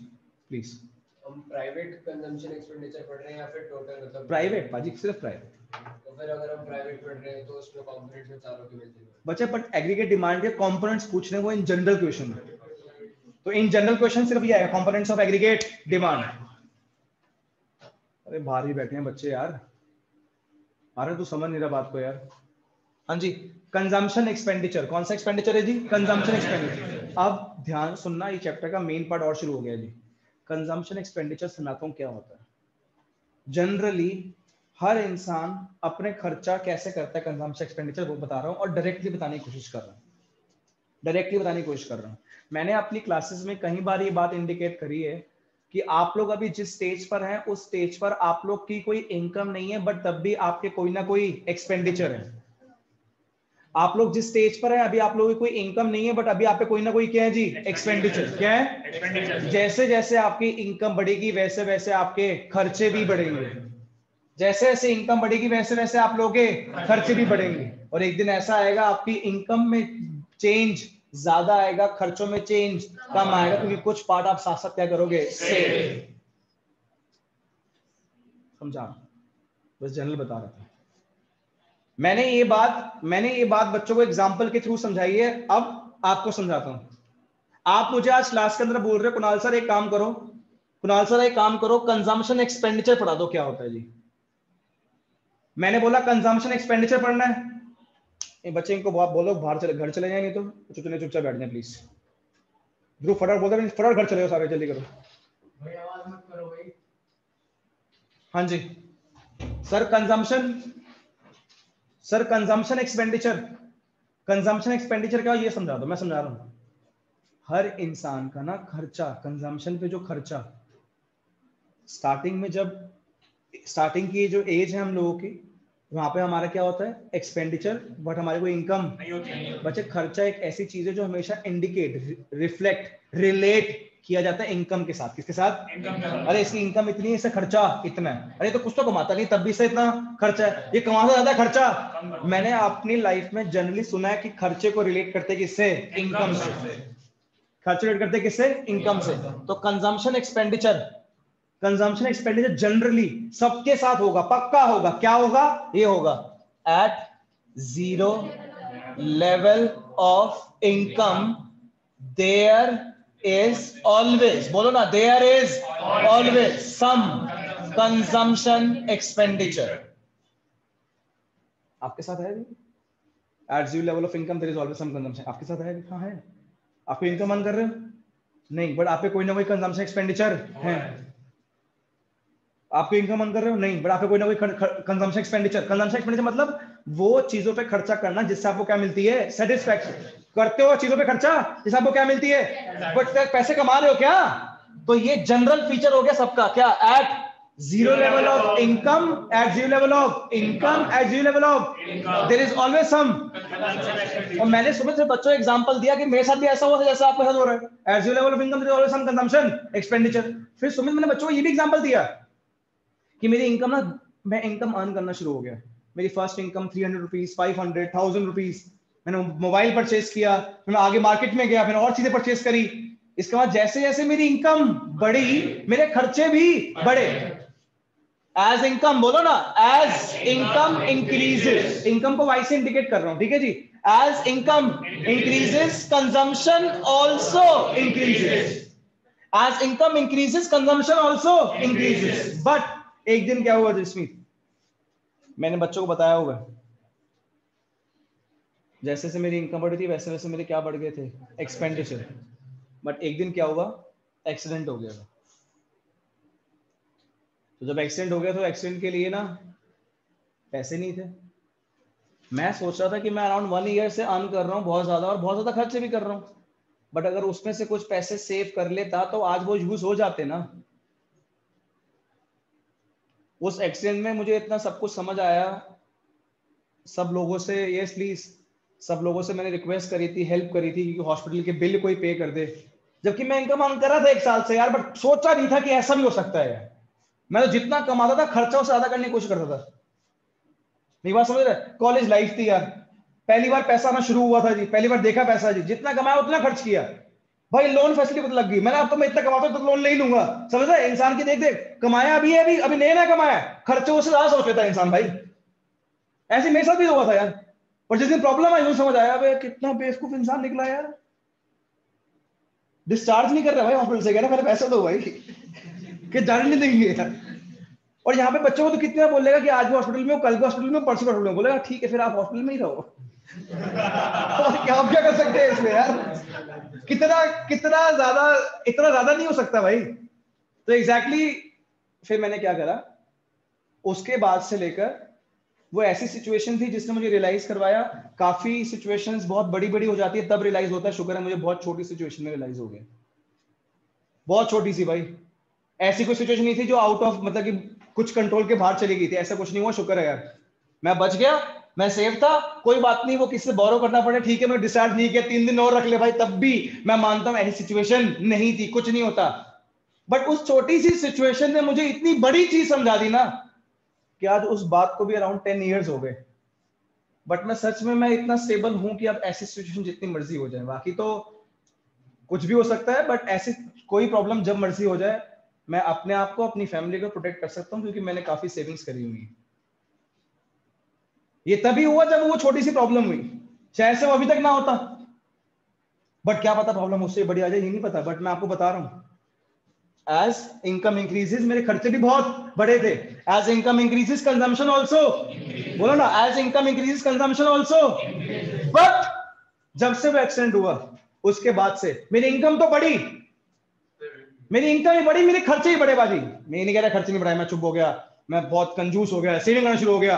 प्लीज। हम प्राइवेट कंजम्पशन एक्सपेंडिचर पढ़ रहे हैं या फिर टोटल, मतलब प्राइवेट पाजी, सिर्फ प्राइवेट। तो फिर अगर हम प्राइवेट पढ़ रहे हैं तो उसमें कंपोनेंट्स में चारों के मिलते हैं बच्चे, बट एग्रीगेट डिमांड के कंपोनेंट्स पूछ रहे हैं, वो इन जनरल क्वेश्चन में, तो इन जनरल क्वेश्चन सिर्फ ये आएगा कंपोनेंट्स ऑफ एग्रीगेट डिमांड। अरे बाहर ही बैठे हैं बच्चे यार, अरे तू समझ नहीं रहा बात को यार। हाँ जी, कंजम्पशन एक्सपेंडिचर, कौन सा एक्सपेंडिचर है जी? Consumption expenditure. अब ध्यान सुनना, ये चैप्टर का मेन पार्ट और शुरू हो गया जी। कंजम्पशन एक्सपेंडिचर सुनाता हूँ क्या होता है। जनरली हर इंसान अपने खर्चा कैसे करता है, कंजम्पशन एक्सपेंडिचर वो बता रहा हूँ, और डायरेक्टली बताने की कोशिश कर रहा हूँ, मैंने अपनी क्लासेस में कई बार ये बात इंडिकेट करी है कि आप लोग अभी जिस स्टेज पर हैं उस स्टेज पर आप लोग की कोई इनकम नहीं है, बट तब भी आपके कोई ना कोई एक्सपेंडिचर है। आप लोग जिस स्टेज पर है अभी आप लोगों की कोई इनकम नहीं है, बट अभी आप पे कोई ना कोई क्या है जी? एक्सपेंडिचर। क्या है? जैसे जैसे आपकी इनकम बढ़ेगी वैसे वैसे आपके खर्चे भी बढ़ेंगे, जैसे जैसे इनकम बढ़ेगी वैसे वैसे आप लोगों के खर्चे भी बढ़ेंगे, और एक दिन ऐसा आएगा आपकी इनकम में चेंज ज्यादा आएगा, खर्चों में चेंज कम आएगा, क्योंकि कुछ पार्ट आप साथ साथ क्या करोगे? सेव। समझा? बस जनरल बता रहा था। मैंने ये बात बच्चों को एग्जांपल के थ्रू समझाई है, अब आपको समझाता हूं। आप मुझे आज क्लास के अंदर बोल रहे हो कुणाल सर एक काम करो, कंजम्पशन एक्सपेंडिचर पढ़ा दो, क्या होता है जी? मैंने बोला कंजम्पशन एक्सपेंडिचर पढ़ना है, बच्चे इनको बोलो बाहर चले, घर चले जाए, नहीं तो चुपचाप बैठ जाए प्लीज। ध्रुव फटाफट बोलते हैं, फटाफट घर चले जाओ सारे, जल्दी करो भाई, आवाज मत करो भाई। हाँ जी सर, कंजम्पशन एक्सपेंडिचर क्या, ये समझा दो, मैं समझा रहा हूं। हर इंसान का ना खर्चा, कंजम्पशन पे जो खर्चा स्टार्टिंग की जो एज है हम लोगों की, वहां पे हमारा क्या होता है? एक्सपेंडिचर, बट हमारे को इनकम नहीं होती है। बच्चे खर्चा एक ऐसी चीज है जो हमेशा इंडिकेट, रिफ्लेक्ट, रिलेट किया जाता है इनकम के साथ। किसके साथ? इनकम के साथ। अरे इसकी इनकम इतनी है, इससे खर्चा इतना है, अरे तो कुछ तो कमाता नहीं तब भी से इतना खर्चा है, ये कमाता ज्यादा खर्चा। मैंने अपनी लाइफ में जनरली सुना है कि खर्चे को रिलेट करते किससे? इनकम से। खर्चे रिलेट करते किससे? इनकम से। तो कंजम्पशन एक्सपेंडिचर जनरली सबके साथ होगा, पक्का होगा। क्या होगा? ये होगा at zero level of income there is always, बोलो ना, there is always some consumption expenditure. आपके साथ है? At zero level of income there is always some consumption, आपके साथ है? हाँ है। आपको इनकम अर्न कर रहे हो? नहीं, बट आप पे कोई ना कोई कंजम्पशन एक्सपेंडिचर है। आपको इनकम अर्न कर रहे हो? नहीं, बट आपको कोई ना कोई कंजम्पशन एक्सपेंडिचर मतलब वो चीजों पे खर्चा करना जिससे आपको क्या मिलती है? सेटिस्फैक्शन। करते हो चीजों पे खर्चा जिससे आपको क्या मिलती है? बट पैसे कमा रहे हो क्या? तो ये जनरल फीचर हो गया सबका, क्या? At zero level of income, there is always some. और मैंने सुबह से बच्चों को एग्जांपल दिया कि मेरे साथ भी ऐसा हुआ था जैसा आपके साथ हो रहा है, at zero level of income there is always some consumption expenditure. फिर सुमित, मैंने बच्चों को ये भी एग्जांपल दिया कि मेरी इनकम ना, मैं इनकम अर्न करना शुरू हो गया। मेरी फर्स्ट इनकम 300 रुपीज, 500, 1000 रुपीज। मैंने मोबाइल परचेज किया, फिर मैं आगे मार्केट में गया, फिर और चीजें परचेज करी। इसके बाद जैसे जैसे मेरी इनकम बढ़ी मेरे खर्चे भी बढ़े। एज इनकम, बोलो ना, एज इनकम इंक्रीजेस, इनकम को वाई से इंडिकेट कर रहा हूं, ठीक है जी। As income increases consumption also increases, as income increases consumption also increases। but एक दिन क्या हुआ जिसमें मैंने बच्चों को बताया होगा, जैसे से मेरी इनकम बढ़ी थी वैसे वैसे मेरे क्या बढ़ गए थे? एक्सपेंडिचर। बट एक दिन क्या हुआ? एक्सीडेंट हो गया था। तो जब एक्सीडेंट हो गया तो एक्सीडेंट के लिए ना पैसे नहीं थे। मैं सोच रहा था कि मैं अराउंड 1 ईयर से अर्न कर रहा हूँ बहुत ज्यादा, और बहुत ज्यादा खर्चे भी कर रहा हूँ, बट अगर उसमें से कुछ पैसे सेव कर लेता तो आज वो यूज हो जाते ना। उस एक्सीडेंट में मुझे इतना सब कुछ समझ आया, सब लोगों से, यस प्लीज, सब लोगों से मैंने रिक्वेस्ट करी थी, हेल्प करी थी कि हॉस्पिटल के बिल कोई पे कर दे, जबकि मैं इनकम अर्न कर रहा था 1 साल से यार, बट सोचा नहीं था कि ऐसा भी हो सकता है यार। मैं तो जितना कमाता था खर्चा उससे ज्यादा करने की कोशिश करता था। मेरी बात समझ रहे? कॉलेज लाइफ थी यार, पहली बार पैसा आना शुरू हुआ था जी, पहली बार देखा पैसा जी, जितना कमाया उतना खर्च किया भाई। लोन फैसिलिटी लग गई, मैंने अब तो मैं इतना कमाता हूं तो लोन ले ही लूंगा। समझ रहे? इंसान की देख देख कमाया अभी है, अभी नया कमाया, खर्चे उससे ज्यादा सोच लेता है इंसान भाई। ऐसे मेरे साथ भी हुआ था यार, और जिस दिन प्रॉब्लम आई समझ आया भाई कितना बेवकूफ इंसान निकला यार। डिस्चार्ज नहीं कर रहा भाई हॉस्पिटल से, कह रहा मेरे पैसे दो भाई कि जाने नहीं देंगे यार। और यहाँ पे बच्चों को तो कितनी बार बोलेगा कि आज भी हॉस्पिटल में हो, कल भी हॉस्पिटल में हो, परसों हॉस्पिटल में, बोलेगा ठीक है फिर आप हॉस्पिटल में ही रहो। और क्या आप क्या कर सकते हैं इसमें यार, कितना कितना ज्यादा, इतना ज्यादा नहीं हो सकता भाई। तो एग्जैक्टली फिर मैंने क्या करा, उसके बाद से लेकर वो ऐसी सिचुएशन थी जिसने मुझे रियलाइज करवाया। काफी सिचुएशंस बहुत बड़ी बड़ी हो जाती है तब रियलाइज होता है, शुक्र है मुझे बहुत छोटी सिचुएशन में रियलाइज हो गया, बहुत छोटी सी भाई। ऐसी कोई सिचुएशन नहीं थी जो आउट ऑफ मतलब कि कुछ कंट्रोल के बाहर चली गई थी, ऐसा कुछ नहीं हुआ, शुक्र है यार। मैं बच गया, मैं सेफ था, कोई बात नहीं, वो किससे बोरो करना पड़े ठीक है, मैं डिसाइड नहीं किया 3 दिन और रख ले भाई, तब भी मैं मानता हूं ऐसी सिचुएशन नहीं थी, कुछ नहीं होता। बट उस छोटी सी सिचुएशन ने मुझे इतनी बड़ी चीज समझा दी ना कि आज उस बात को भी अराउंड 10 इयर्स हो गए। बट मैं सच में मैं इतना स्टेबल हूं कि अब ऐसी सिचुएशन जितनी मर्जी हो जाए, बाकी तो कुछ भी हो सकता है, बट ऐसी कोई प्रॉब्लम जब मर्जी हो जाए मैं अपने आप को, अपनी फैमिली को प्रोटेक्ट कर सकता हूं, क्योंकि मैंने काफी सेविंग्स करी हुई है। ये तभी हुआ जब वो छोटी सी प्रॉब्लम हुई, शायद से वो अभी तक ना होता, बट क्या पता प्रॉब्लम उससे बड़ी आ जाए, ये नहीं पता। बट मैं आपको बता रहा हूं, एज इनकम इंक्रीजेस, मेरे खर्चे भी बहुत बड़े थे, as income increases consumption also, बोलो ना, as income increases consumption also. But जब से वो एक्सीडेंट हुआ उसके बाद से मेरी इनकम तो बढ़ी, मेरी इनकम ही बढ़ी, मेरे खर्चे ही बढ़े बाजी। मैं नहीं कह रहा खर्चे नहीं बढ़ाए, मैं चुप हो गया, मैं बहुत कंजूस हो गया, सेविंग करना शुरू हो गया,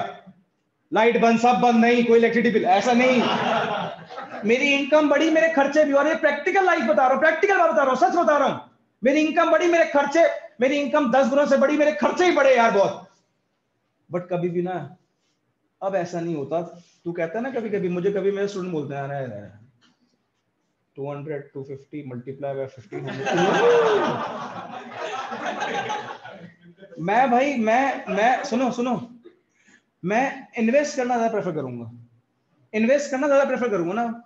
लाइट बंद सब बंद, नहीं कोई इलेक्ट्रिसिटी बिल, ऐसा नहीं। मेरी इनकम बढ़ी, मेरे खर्चे भी, और ये प्रैक्टिकल लाइफ बता रहा हूँ, प्रैक्टिकल बात बता रहा हूँ, सच बता रहा हूँ। मेरी इनकम बढ़ी, मेरे खर्चे, मेरी इनकम 10 गुना से बढ़ी, मेरे खर्चे ही बढ़े यार बहुत। बट कभी भी ना अब ऐसा नहीं होता। तू कहता है ना कभी कभी, मुझे कभी मेरे स्टूडेंट बोलते हैं 200 250 मल्टीप्लाई बाय 1500। मैं भाई मैं सुनो, मैं इन्वेस्ट करना ज्यादा प्रेफर करूंगा, इन्वेस्ट करना ज्यादा प्रेफर करूंगा ना।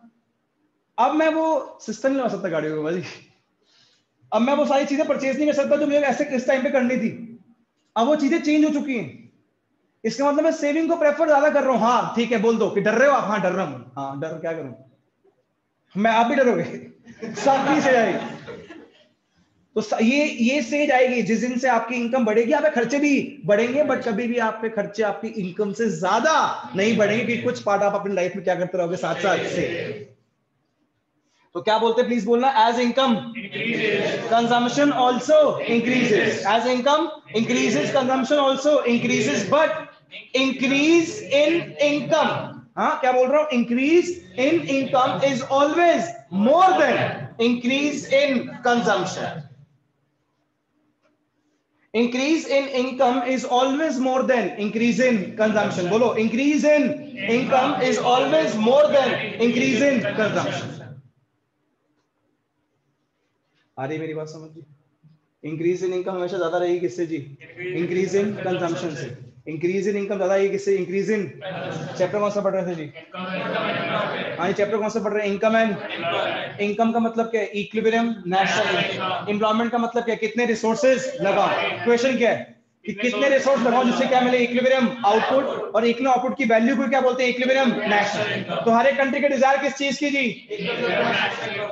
अब मैं वो सिस्टम नहीं लगा सकता गाड़ियों का भाई, अब मैं वो सारी चीजें परचेज नहीं कर सकता जो मुझे ऐसे इस टाइम पे करनी थी। अब वो चीजें चेंज हो चुकी हैं, इसका मतलब मैं सेविंग को प्रेफर ज्यादा कर रहा हूँ। हाँ ठीक है, बोल दो कि डर रहे हो आप, हाँ डर रहा हूँ, हाँ डर क्या करूं मैं, आप भी डरोगे, सब से आएगी। तो ये स्टेज आएगी जिस दिन से आपकी इनकम बढ़ेगी, आपके खर्चे भी बढ़ेंगे, बट कभी भी आप पे खर्चे आपकी इनकम से ज्यादा नहीं बढ़ेंगे, कि कुछ पार्ट आप अपनी लाइफ में क्या करते रहोगे साथ साथ से। तो क्या बोलते, प्लीज बोलना, as income consumption also increases, as income increases consumption also increases, but increase in income, हाँ क्या बोल रहा हूं, increase in income is always more than increase in consumption. Increase in income is always more than increase in consumption. बोलो, increase in income is always more than increase in consumption. आ रही मेरी बात समझ जी? इंक्रीज इन इनकम हमेशा ज्यादा रहेगी किससे जी? Increase in consumption से। इंक्रीज इन इनकम ज्यादा रहेगी किससे? इंक्रीज इन, चैप्टर कौन सा पढ़ रहे थे जी? हाँ ये चैप्टर कौन सा पढ़ रहे हैं? इनकम एंड, इनकम का मतलब क्या है? इक्विलिब्रियम, नेशनल एम्प्लॉयमेंट का मतलब क्या है? कितने रिसोर्सेज लगाओ। क्वेश्चन क्या है कि कितने रिसोर्स लगाओ जिससे क्या मिले? इक्विलिब्रियम आउटपुट, और इक्विलिब्रियम आउटपुट की वैल्यू को क्या बोलते हैं? Equilibrium national. तो हर एक कंट्री के डिजायर किस चीज की जी?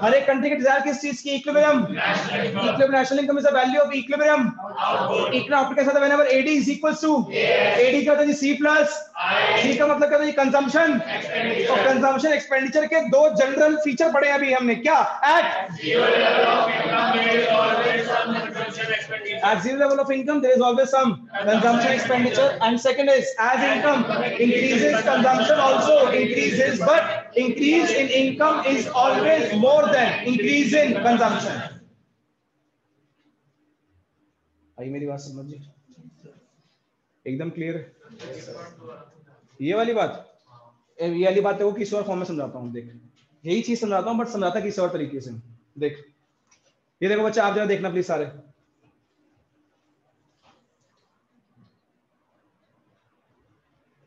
हर एक कंट्री के डिजायर किस चीज की? Equilibrium. Equilibrium national income is the value of equilibrium equilibrium output के साथ whenever AD is equals to, AD क्या होता है जी? C प्लस, C का मतलब क्या होता है? कंजम्पशन। और कंजम्पशन एक्सपेंडिचर के दो जनरल फीचर पढ़े अभी हमने, क्या? At zero level of income there is always some consumption expenditure, and second is as income increases consumption also increases, but increase in income is always more than increase in consumption. आई मेरी बात समझिए, एकदम clear है ये वाली बात? ये वाली बात देखो किसी और फॉर्म में समझाता हूँ, देख यही चीज समझाता हूँ बट समझाता किसी और तरीके से। देख ये देखो बच्चा, आप जरा देखना प्लीज सारे,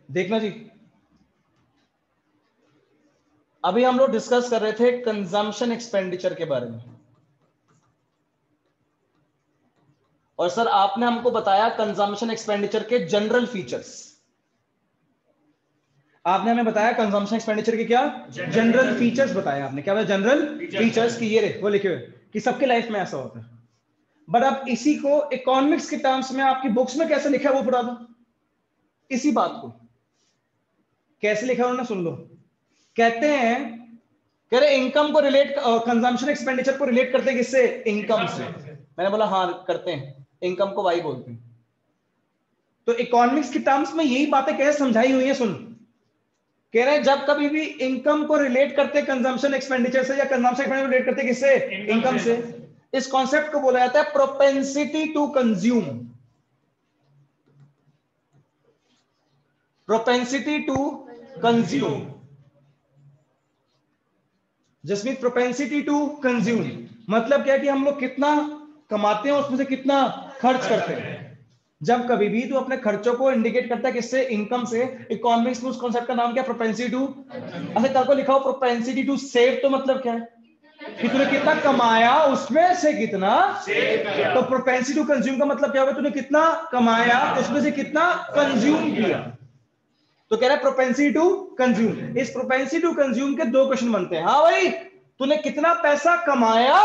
देखना जी। अभी हम लोग डिस्कस कर रहे थे कंजम्पशन एक्सपेंडिचर के बारे में, और सर आपने हमको बताया कंजम्पशन एक्सपेंडिचर के जनरल फीचर्स। आपने हमें बताया कंजम्पशन एक्सपेंडिचर के क्या जनरल फीचर्स बताया आपने। क्या बताया? जनरल फीचर्स की ये रे वो लिखे हुए कि सबके लाइफ में ऐसा होता है। बट अब इसी को इकोनॉमिक्स के टर्म्स में आपकी बुक्स में कैसे लिखा है वो पढ़ा दो। इसी बात को कैसे लिखा है उन्होंने सुन लो। कहते हैं, कह रहे इनकम को रिलेट, कंजम्पशन एक्सपेंडिचर को रिलेट करते हैं किससे? इनकम से। मैंने बोला हाँ करते हैं, इनकम को वाई बोलते हैं। तो इकोनॉमिक्स के टर्म्स में यही बातें कैसे समझाई हुई है सुन। कह रहे हैं जब कभी भी इनकम को रिलेट करते हैं कंजम्पशन एक्सपेंडिचर से, या कंजम्पशन एक्सपेंडिचर रिलेट करते हैं किससे? इनकम से। इस कॉन्सेप्ट को बोला जाता है propensity to consume. Propensity to consume, Jasmeet propensity to consume मतलब क्या है कि हम लोग कितना कमाते हैं उसमें से कितना खर्च करते हैं। जब कभी भी तो अपने खर्चों को इंडिकेट करता है किससे? इनकम से। इकोनॉमिक्स में उस कॉन्सेप्ट का नाम क्या? Propensity to. अच्छा कल को लिखा हो प्रोपेंसिटी टू सेव, तो मतलब क्या है कि तूने कितना कमाया उसमें से कितना सेव। तो प्रोपेंसिटी टू कंज्यूम का मतलब क्या होगा? तूने कितना कमाया उसमें से कितना कंज्यूम किया। तो कह रहा है प्रोपेंसिटी टू कंज्यूम। इस प्रोपेंसिटी टू कंज्यूम के दो क्वेश्चन बनते हैं। हाँ भाई, तूने कितना पैसा कमाया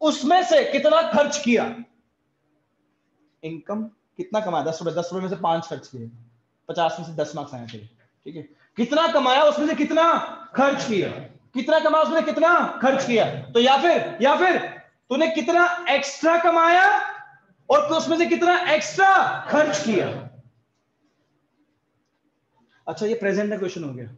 उसमें से कितना खर्च किया। इनकम कितना कमाया? 10 रुपए, 10 रुपए में से 5 खर्च किए, 50 में से 10 मार्क्स आने चाहिए। ठीक है, कितना कमाया उसमें से कितना खर्च किया, कितना कमाया उसमें से कितना खर्च किया। तो या फिर तूने कितना एक्स्ट्रा कमाया और उसमें से कितना एक्स्ट्रा खर्च किया। अच्छा ये प्रेजेंट का क्वेश्चन हो गया।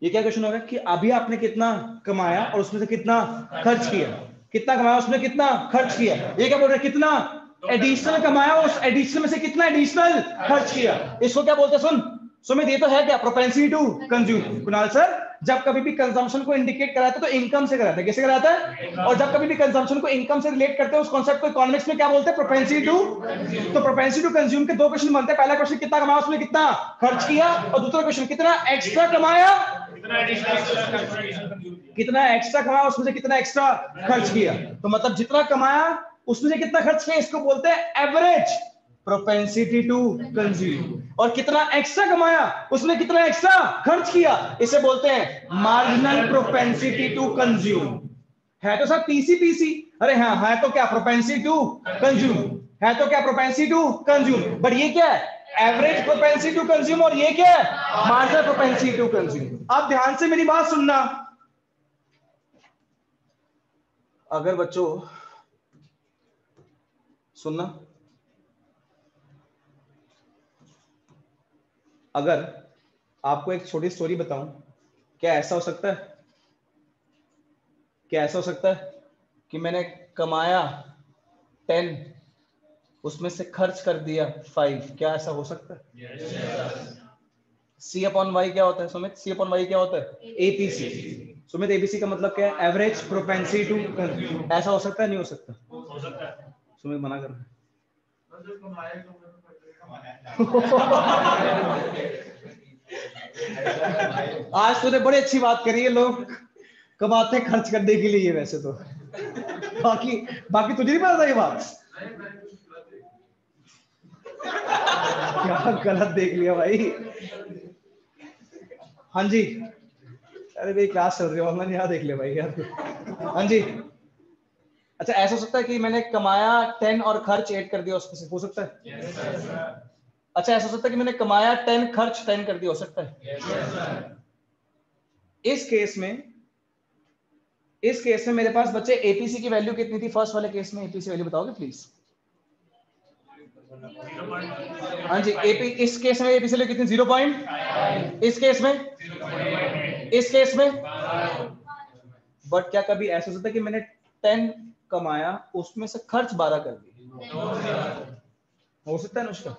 ये क्या क्वेश्चन हो गया कि अभी आपने कितना कमाया और उसमें से कितना खर्च किया। कितना कमाया उसमें कितना खर्च किया। ये क्या बोल रहे हैं? कितना एडिशनल कमाया, उस एडिशनल में से कितना एडिशनल खर्च किया। इसको क्या बोलते हैं? सुमित ये तो है क्या? Propensity to consume. Kunal sir जब कभी भी कंजम्पशन को इंडिकेट कराते तो इनकम से कराते हैं। कैसे कराता है? और जब कभी भी कंजम्पशन को इनकम से रिलेट करते हैं उस कॉन्सेप्ट को इकोनॉमिक्स में क्या बोलते हैं? Propensity to. तो प्रोपेंसिटी टू कंज्यूम के दो क्वेश्चन बनते हैं। पहला क्वेश्चन कितना कमाया उसमें कितना खर्च किया, और दूसरा क्वेश्चन कितना एक्स्ट्रा कमाया, कितना एक्स्ट्रा कमाया उसमें से कितना एक्स्ट्रा खर्च किया। तो मतलब जितना कमाया उसमें से कितना खर्च किया, इसको बोलते हैं एवरेज प्रोपेंसिटी टू कंज्यूम। और कितना एक्स्ट्रा कमाया उसमें कितना एक्स्ट्रा खर्च किया, इसे बोलते हैं मार्जिनल प्रोपेंसिटी टू कंज्यूम। है तो सब पीसी। अरे हाँ है तो क्या? प्रोपेंसिटी टू कंज्यूम है तो क्या? Propensity to consume. बट ये क्या है? Average propensity to consume. और ये क्या है? Marginal propensity to consume. अब ध्यान से मेरी बात सुनना। अगर बच्चों सुनना, अगर आपको एक छोटी स्टोरी बताऊं, क्या ऐसा हो सकता है, क्या ऐसा हो सकता है कि मैंने कमाया 10 उसमें से खर्च कर दिया 5? क्या ऐसा हो सकता है? C अपॉन वाई क्या होता है सुमित? C अपॉन वाई क्या होता है? एपीसी। सुमित एबीसी का मतलब क्या है? Average propensity to consume. ऐसा हो सकता है? नहीं हो सकता? हो सकता है। सुमित मना कर रहा है। आज तूने बड़ी अच्छी बात करी है। लोग कमाते खर्च करने के लिए वैसे तो, बाकी तुझे नहीं पता था ये बात। क्या गलत देख लिया भाई। हाँ जी, अरे भाई क्लास चल रही है ऑनलाइन, यहाँ देख ले भाई यार। हाँ जी, अच्छा ऐसा हो सकता है कि मैंने कमाया 10 और खर्च 8 कर दिया उसमें से? हो सकता है? अच्छा ऐसा हो सकता है कि मैंने कमाया 10 खर्च 10 कर दिया? हो सकता है? इस केस में मेरे पास बच्चे एपीसी की वैल्यू कितनी थी? फर्स्ट वाले केस में एपीसी वैल्यू बताओगे प्लीज? हाँ जी, एपी इस केस में एपीसी वैल्यू कितनी? 0. इस केस में बट क्या कभी ऐसा हो सकता है कि मैंने 10 कमाया उसमें से खर्च 12 कर दिया? हो सकता है अनुष्का?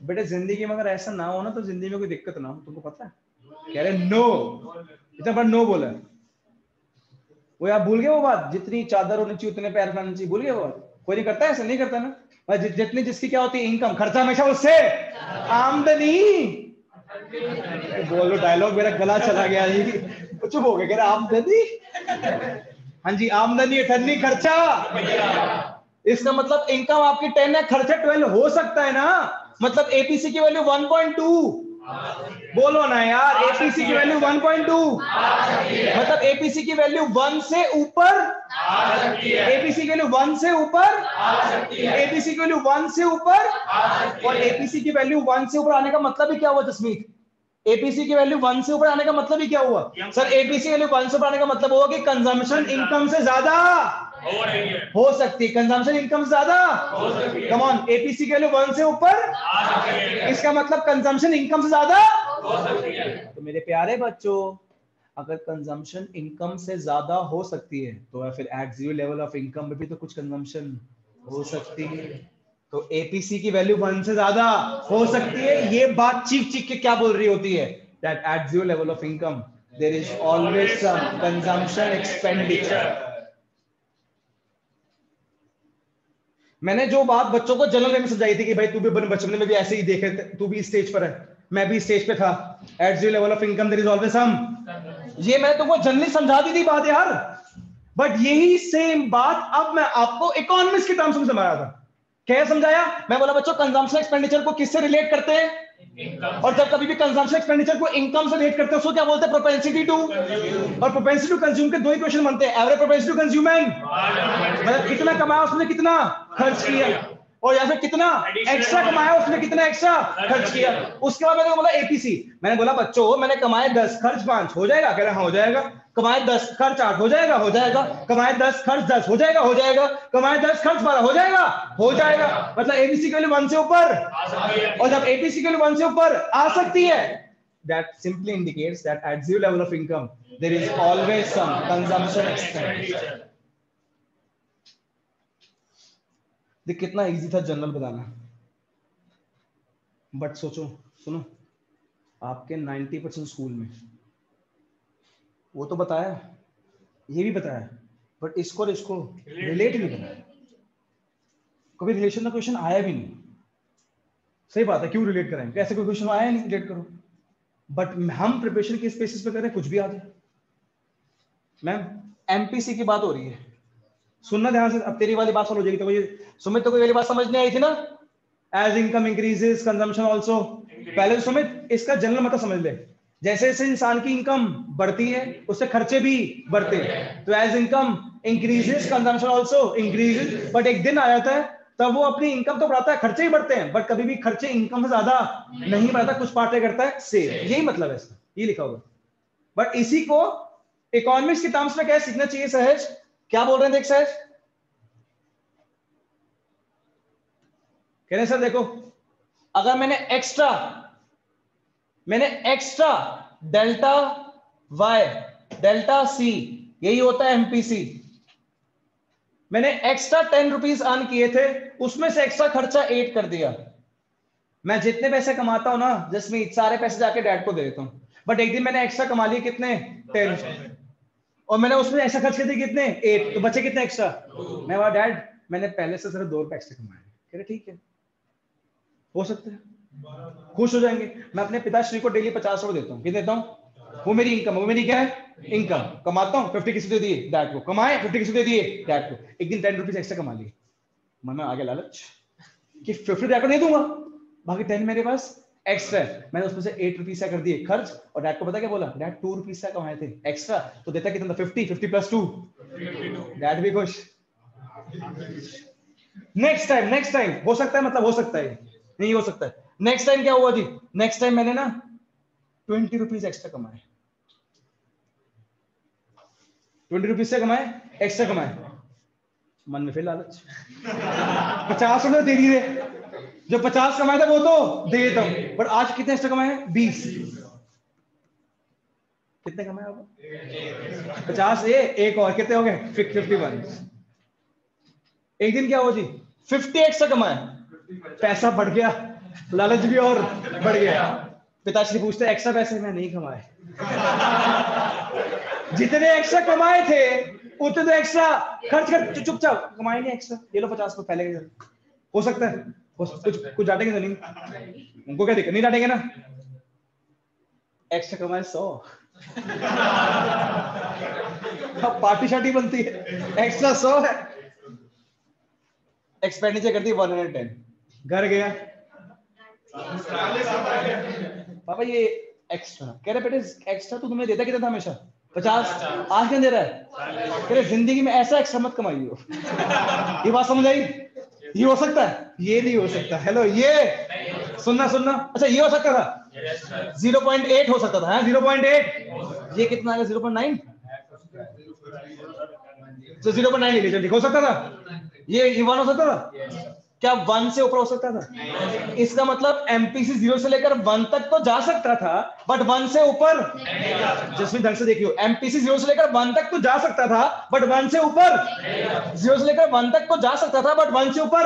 बेटे जिंदगी में अगर ऐसा ना हो ना तो जिंदगी में कोई दिक्कत ना हो। तुमको पता है? कह रहे नो, इतना बड़ा नो बोला। वो आप भूल गए वो बात, जितनी चादर होनी चाहिए उतने पैर फैलाने चाहिए। भूल गए वो बात? कोई नहीं करता है ऐसा? नहीं करता ना। जितनी जिसकी क्या होती है? इनकम। खर्चा हमेशा उससे आमदनी। बोलो डायलॉग, मेरा गला चला गया जी। चुप हो गया। कह रहा आमदनी। हाँ जी, आमदनी अठन्नी खर्चा। इसका मतलब इनकम आपकी 10 है, खर्चा 12 हो सकता है ना। मतलब एपीसी की वैल्यू 1.2 बोलो ना यार, एपीसी की वैल्यू 1.2, मतलब एपीसी की वैल्यू 1 से ऊपर, एपीसी की वैल्यू 1 से ऊपर, एपीसी की वैल्यू 1 से ऊपर, और एपीसी की वैल्यू 1 से ऊपर आने का मतलब ही क्या हुआ जसमीत? एपीसी की वैल्यू 1 से ऊपर आने का मतलब ही क्या हुआ सर? एपीसी वैल्यू 1 से ऊपर आने का मतलब हुआ कि कंजम्पशन इनकम से ज्यादा हो सकती है, कंजम्पशन इनकम से ज्यादा कम ऑन। एपीसी की वैल्यू 1 से ऊपर, इसका मतलब कंजम्पशन इनकम से ज्यादा। तो मेरे प्यारे बच्चों, अगर कंजम्पशन इनकम से ज्यादा हो सकती है तो फिर at zero level of income में भी तो कुछ कंजम्पशन हो सकती है। तो एपीसी की वैल्यू 1 से ज्यादा हो सकती है। ये बात चीख चीख के क्या बोल रही होती है? That at zero level of income there is always some consumption expenditure. मैंने जो बात बच्चों को जनरल में समझाई थी कि भाई तू भी बचपन में भी ऐसे ही देखे, तू भी स्टेज पर है, मैं भी स्टेज पे था, at zero level of income there is always some, ये मैंने तुमको जनरली समझा दी थी बात यार। बट यही सेम बात अब मैं आपको इकोनॉमिक्स के टर्म्स में समझाया था। क्या समझाया? मैं बोला बच्चों कंजम्पशन एक्सपेंडिचर को किससे रिलेट करते हैं? और जब कभी भी कंजम्पशन एक्सपेंडिचर को इनकम से रिलेट करते हैं उसको क्या बोलते हैं? Propensity to. और प्रोपेंसिटी टू कंज्यूम के दो ही क्वेश्चन बनते हैं, average propensity to consume and, मतलब कितना कमाया उसने कितना खर्च किया, और या फिर कितना एक्स्ट्रा कमाया उसने कितना एक्स्ट्रा खर्च किया। उसके बाद मैंने बोला एपीसी, मैंने बोला बच्चों मैंने कमाए 10 खर्च 5 हो जाएगा? कह रहा हाँ हो जाएगा। कमाए 10 खर्च 8 हो जाएगा? हो जाएगा। कमाए 10 खर्च 10 हो जाएगा? हो जाएगा। कमाए 10 खर्च 12 हो जाएगा? हो जाएगा। मतलब एबीसी की वैल्यू 1 से ऊपर, और जब एपीसी की वैल्यू 1 से ऊपर आ सकती है, that simply indicates that at zero level of income there is always some consumption expenditure. देख कितना इजी था जनरल बताना, बट सोचो सुनो, आपके 90% स्कूल में वो तो बताया, ये भी बताया, बट इसको और इसको रिलेट नहीं कराया। कभी रिलेशन का क्वेश्चन आया भी नहीं। सही बात है, क्यों रिलेट कराएं? कैसे कोई क्वेश्चन आया नहीं, रिलेट करो। बट हम प्रिपरेशन किस बेसिस पे कर रहे हैं? कुछ भी आ जाए। मैम एमपीसी की बात हो रही है, सुनना ध्यान से, अब तेरी वाली बात समझ हो जाएगी। तो ये सुमित तो कोई वाली बात समझ नहीं आई थी ना, as income increases consumption also. पहले तो सुमित इसका जनरल मतलब समझ ले, जैसे जैसे इंसान की इनकम बढ़ती है उससे खर्चे भी बढ़ते हैं। तो as income increases consumption also increases. But एक दिन आ जाता है तब वो अपनी इनकम तो बढ़ाता है, खर्चे ही बढ़ते हैं, बट कभी भी खर्चे इनकम से ज्यादा नहीं बढ़ाता, कुछ पार्ट करता है सेव। यही मतलब है इसका, ये लिखा होगा। बट इसी को इकोनॉमिक्स के टर्म्स में क्या सीखना चाहिए सहज? क्या बोल रहे हैं देख सहज? कह रहे सर देखो, अगर मैंने extra delta Y delta C, यही होता है एमपीसी, मैंने एक्स्ट्रा 10 रुपीज अर्न किए थे, उसमें से एक्स्ट्रा खर्चा 8 कर दिया। मैं जितने पैसे कमाता हूं ना जसमीत, सारे पैसे जाके डैड को दे देता हूं। बट एक दिन मैंने एक्स्ट्रा कमा लिए कितने? 10, और मैंने उसमें एक्स्ट्रा खर्च कर दिए कितने? 8, तो बचे कितने एक्स्ट्रा? मैं बोला डैड मैंने पहले से सिर्फ 2 रुपए एक्स्ट्रा कमाए। कह रहे ठीक है, हो सकता है, खुश हो जाएंगे। मैं अपने पिताश्री को डेली 50 रुपए देता हूँ। कितने देता हूँ? वो मेरी इनकम, वो मेरी क्या है? इनकम। कमाता हूँ 50 किसी दे दिए डैड को, कमाए 50 किसी दे दिए डैड को। एक दिन 10 रुपीज एक्स्ट्रा कमा लिए, मन में आ गया लालच कि 50 डैड को नहीं दूंगा, बाकी 10 मेरे पास एक्स्ट्रा है। मैंने उसमें से 8 रुपीज कर दिए खर्च, और डैड को पता क्या बोला? डैड 2 रुपीज कमाए थे एक्स्ट्रा, तो देता कितना? 50 प्लस 2, डैड भी खुश। नेक्स्ट टाइम हो सकता है, मतलब हो सकता है, नहीं हो सकता है। नेक्स्ट टाइम क्या हुआ जी? नेक्स्ट टाइम मैंने ना 20 रुपीज एक्स्ट्रा कमाए, 20 रुपीज से कमाए, एक्स्ट्रा कमाए। मन में फिर लालच 50 रुपए दे दिए, जो 50 कमाए थे वो तो दे देता हूं, पर आज कितने एक्स्ट्रा कमाए? 20। कितने कमाए आप? 50 ये एक और कितने हो गए? 51। एक दिन क्या हुआ जी? 50 एक्स्ट्रा कमाए, पैसा बढ़ गया, लालच भी और बढ़ गया। पिताश्री पूछते एक्स्ट्रा पैसे? मैं नहीं कमाए, जितने एक्स्ट्रा कमाए थे उतने तो एक्स्ट्रा खर्च कर, चुपचाप कमाए नहीं एक्स्ट्रा, ये लो 50 को पहले। हो सकता है कुछ डांटेंगे तो नहीं? उनको क्या दिक्कत, नहीं डांटेंगे ना? एक्स्ट्रा कमाए 100, पार्टी शार्टी बनती है, एक्स्ट्रा 100 है, एक्सपेंडिचर करती है 110। घर गया पापा ये एक्स्ट्रा कह रहे बेटे, एक्स्ट्रा तो तुम्हें देता कितना था हमेशा 50, आज क्या दे रहा है? कह रहे जिंदगी में ऐसा एक्स्ट्रा मत कमाइयो। ये बात समझ आई? ये हो सकता है, ये नहीं हो सकता। हेलो, ये सुनना सुनना, अच्छा ये हो सकता था 0.8 हो सकता था, 0.8, ये कितना आएगा 0.9, तो 0.9 ले लीजिए, हो सकता था। ये 1 हो सकता था क्या? 1 से ऊपर हो सकता था? इसका मतलब एमपीसी 0 से लेकर 1 तक तो जा सकता था, बट 1 से ऊपर, जिसमें ढंग से देखियो, एमपीसी 0 से लेकर 1 तक तो जा सकता था, बट 1 से ऊपर, 0 से लेकर 1 तक तो जा सकता था, बट 1 से ऊपर।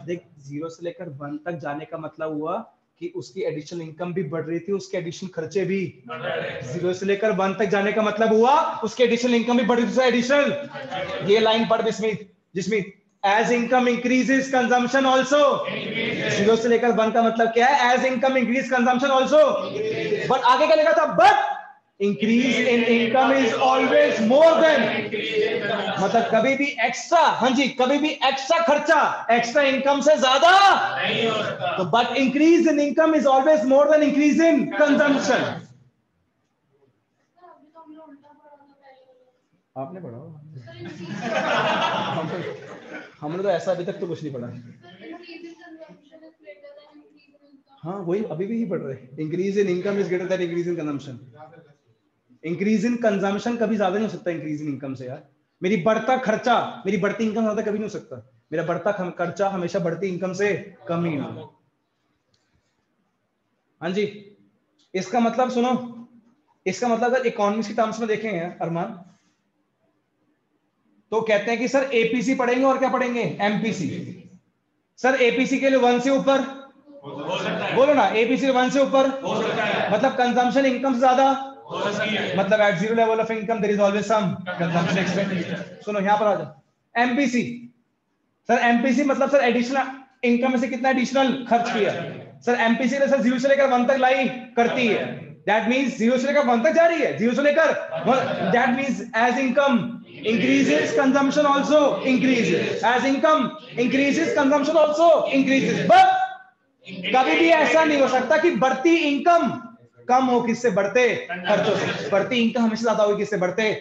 देख, 0 से लेकर 1 तक जाने का मतलब हुआ कि उसकी एडिशनल इनकम भी बढ़ रही थी, उसके एडिशनल खर्चे भी। 0 से लेकर 1 तक जाने का मतलब हुआ उसके एडिशनल इनकम भी बढ़ रही थी, एडिशनल। ये लाइन पढ़ जिसमें as income increases consumption also, 0 से लेकर 1 का मतलब क्या है? as income increase consumption also, but आगे क्या लिखा था? but increase in income is always more than, मतलब कभी भी एक्स्ट्रा, हाँ जी, कभी भी एक्स्ट्रा खर्चा एक्स्ट्रा इनकम से ज्यादा नहीं हो सकता। तो but increase in income is always more than increase in consumption। आपने पढ़ा हो? हमने तो ऐसा अभी तक तो कुछ नहीं पढ़ा। हाँ, वही अभी भी ही पढ़ रहे हैं। Increase in income is greater than increase in consumption. Increase in consumption कभी ज्यादा नहीं हो सकता इंक्रीज इन इनकम से यार। मेरी बढ़ता खर्चा, मेरी बढ़ती इनकम ज्यादा कभी नहीं हो सकता। मेरा बढ़ता खर्चा हमेशा बढ़ती इनकम से कम ही होगा। हाँ जी, इसका मतलब सुनो, इसका मतलब अगर इकोनॉमिक्स के टर्म्स में देखें अरमान, तो कहते हैं कि सर एपीसी पढ़ेंगे और क्या पढ़ेंगे? एमपीसी। सर एपीसी के लिए 1 से ऊपर हो सकता है, बोलो ना, एपीसी 1 से ऊपर हो सकता है, मतलब कंजम्पशन इनकम से ज्यादा हो सकती है, मतलब at zero level of income there is always some consumption expenditure. सुनो यहां पर आ जाओ, एमपीसी। सर एमपीसी मतलब सर एडिशनल इनकम में से कितना एडिशनल खर्च किया। सर एमपीसी ने सर 0 से लेकर 1 तक लाई करती है, दैट मींस 0 से लेकर 1 तक जा रही है, 0 से लेकर 1, that means as income increases consumption also increases, as income increases consumption also increases, but कभी भी ऐसा नहीं हो सकता कि बढ़ती इनकम कम हो किससे? बढ़ते खर्चों से। बढ़ती इनकम हमेशा ज्यादा होगी किससे? बढ़ते,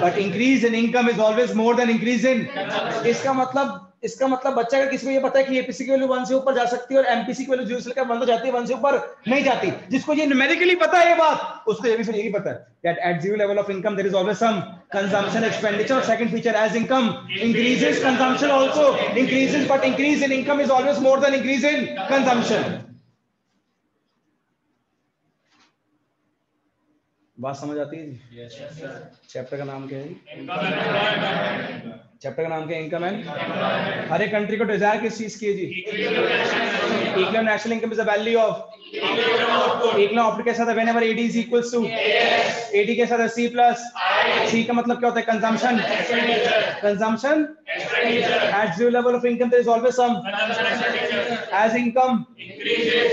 but increase in income is always more than increase इन। इसका मतलब बच्चा अगर किसी को ये पता है कि एपीसी की वैल्यू 1 से ऊपर जा सकती है और एमपीसी की वैल्यू 0 से लेकर 1 तक जाती है, 1 से ऊपर नहीं जाती, जिसको ये न्यूमेरिकली पता है ये बात, उसको ये भी फिर यही पता है that at zero level of income there is always some consumption expenditure. Second feature, as income increases consumption also increases, but increase in income is always more than increase in consumption. बात समझ आती है जी? yes, chapter का नाम क्या है? Chapter का नाम क्या है? Income and. हर एक कंट्री को डिजायर किस चीज की है जी? Equilibrium national income is the value of equilibrium output के साथ है whenever AD is equals to AD के साथ C प्लस C का मतलब क्या होता है? Consumption. Consumption at zero level of income there is always some as income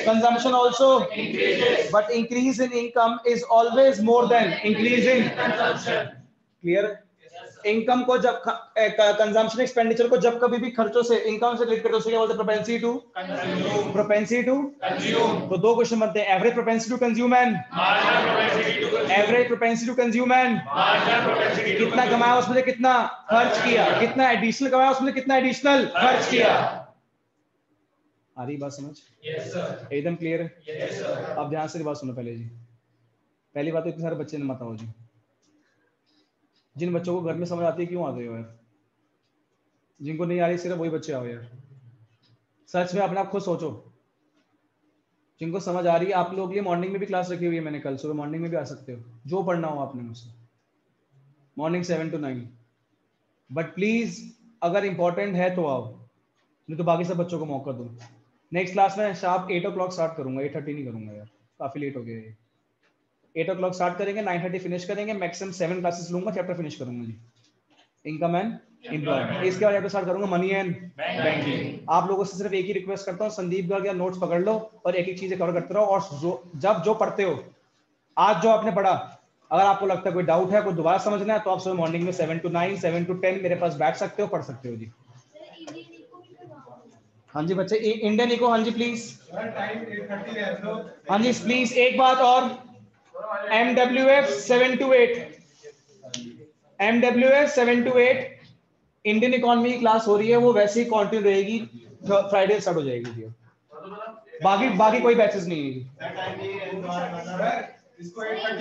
consumption also increases, but increase in income is always more than increase in consumption. Clear? Income को जब consumption expenditure को जब कभी भी खर्चों से income से relate करते हैं, क्या बोलते हैं? Propensity to consume. तो दो क्वेश्चन बनते हैं, average propensity to consume and average propensity to consume and कितना कमाया उसमें से कितना खर्च किया, कितना एडिशनल कमाया उसमें से कितना एडिशनल खर्च किया। आ रही बात समझ? yes, एकदम क्लियर है? yes, अब ध्यान से बात सुनो पहले जी। पहली बात तो इतने सारे बच्चे ने मत आओ जी। जिन बच्चों को घर में समझ आती है क्यों आते हो यार? जिनको नहीं आ रही सिर्फ वही बच्चे आओ यार। सच में अपने आप खुद सोचो, जिनको समझ आ रही है आप लोगों के लिए मॉर्निंग में भी क्लास रखी हुई है मैंने, कल सुबह मॉर्निंग में भी आ सकते हो, जो पढ़ना हो आपने मुझसे, मॉर्निंग 7 to 9। बट प्लीज अगर इंपॉर्टेंट है तो आओ, नहीं तो बाकी सब बच्चों को मौका दो। नेक्स्ट क्लास में शार्प 8 o'clock स्टार्ट करूंगा, 8:30 नहीं करूंगा यार, काफी लेट हो गया है। 8 o'clock स्टार्ट करेंगे, 9:30 फिनिश करेंगे, मैक्सिमम 7 क्लासेस लूंगा, चैप्टर फिनिश करूंगा जी। इनकम एंड एम्प्लॉयमेंट, इसके बाद चैप्टर स्टार्ट करूंगा मनी एंड बैंकिंग। आप लोगों से सिर्फ एक ही रिक्वेस्ट करता हूँ, संदीप गर्ग या नोट्स पकड़ लो और एक एक चीजें कवर करते रहो, और जो पढ़ते हो, आज जो आपने पढ़ा, अगर आपको लगता है कोई डाउट है, कोई दोबारा समझना है, तो आप सुबह मॉर्निंग में 7 to 9, 7 to 10 मेरे पास बैठ सकते हो, पढ़ सकते हो जी। हाँ जी बच्चे, इंडियन इको, हाँ जी प्लीज। टाइम 8:30 है तो हाँ जी प्लीज एक बात और, MWF 7 to 8, MWF 7 to 8 Indian economy की क्लास हो रही है, वो वैसे ही कंटिन्यू रहेगी, फ्राइडे स्टार्ट हो जाएगी जी। बाकी कोई बैचेस नहीं है। इसको 8:30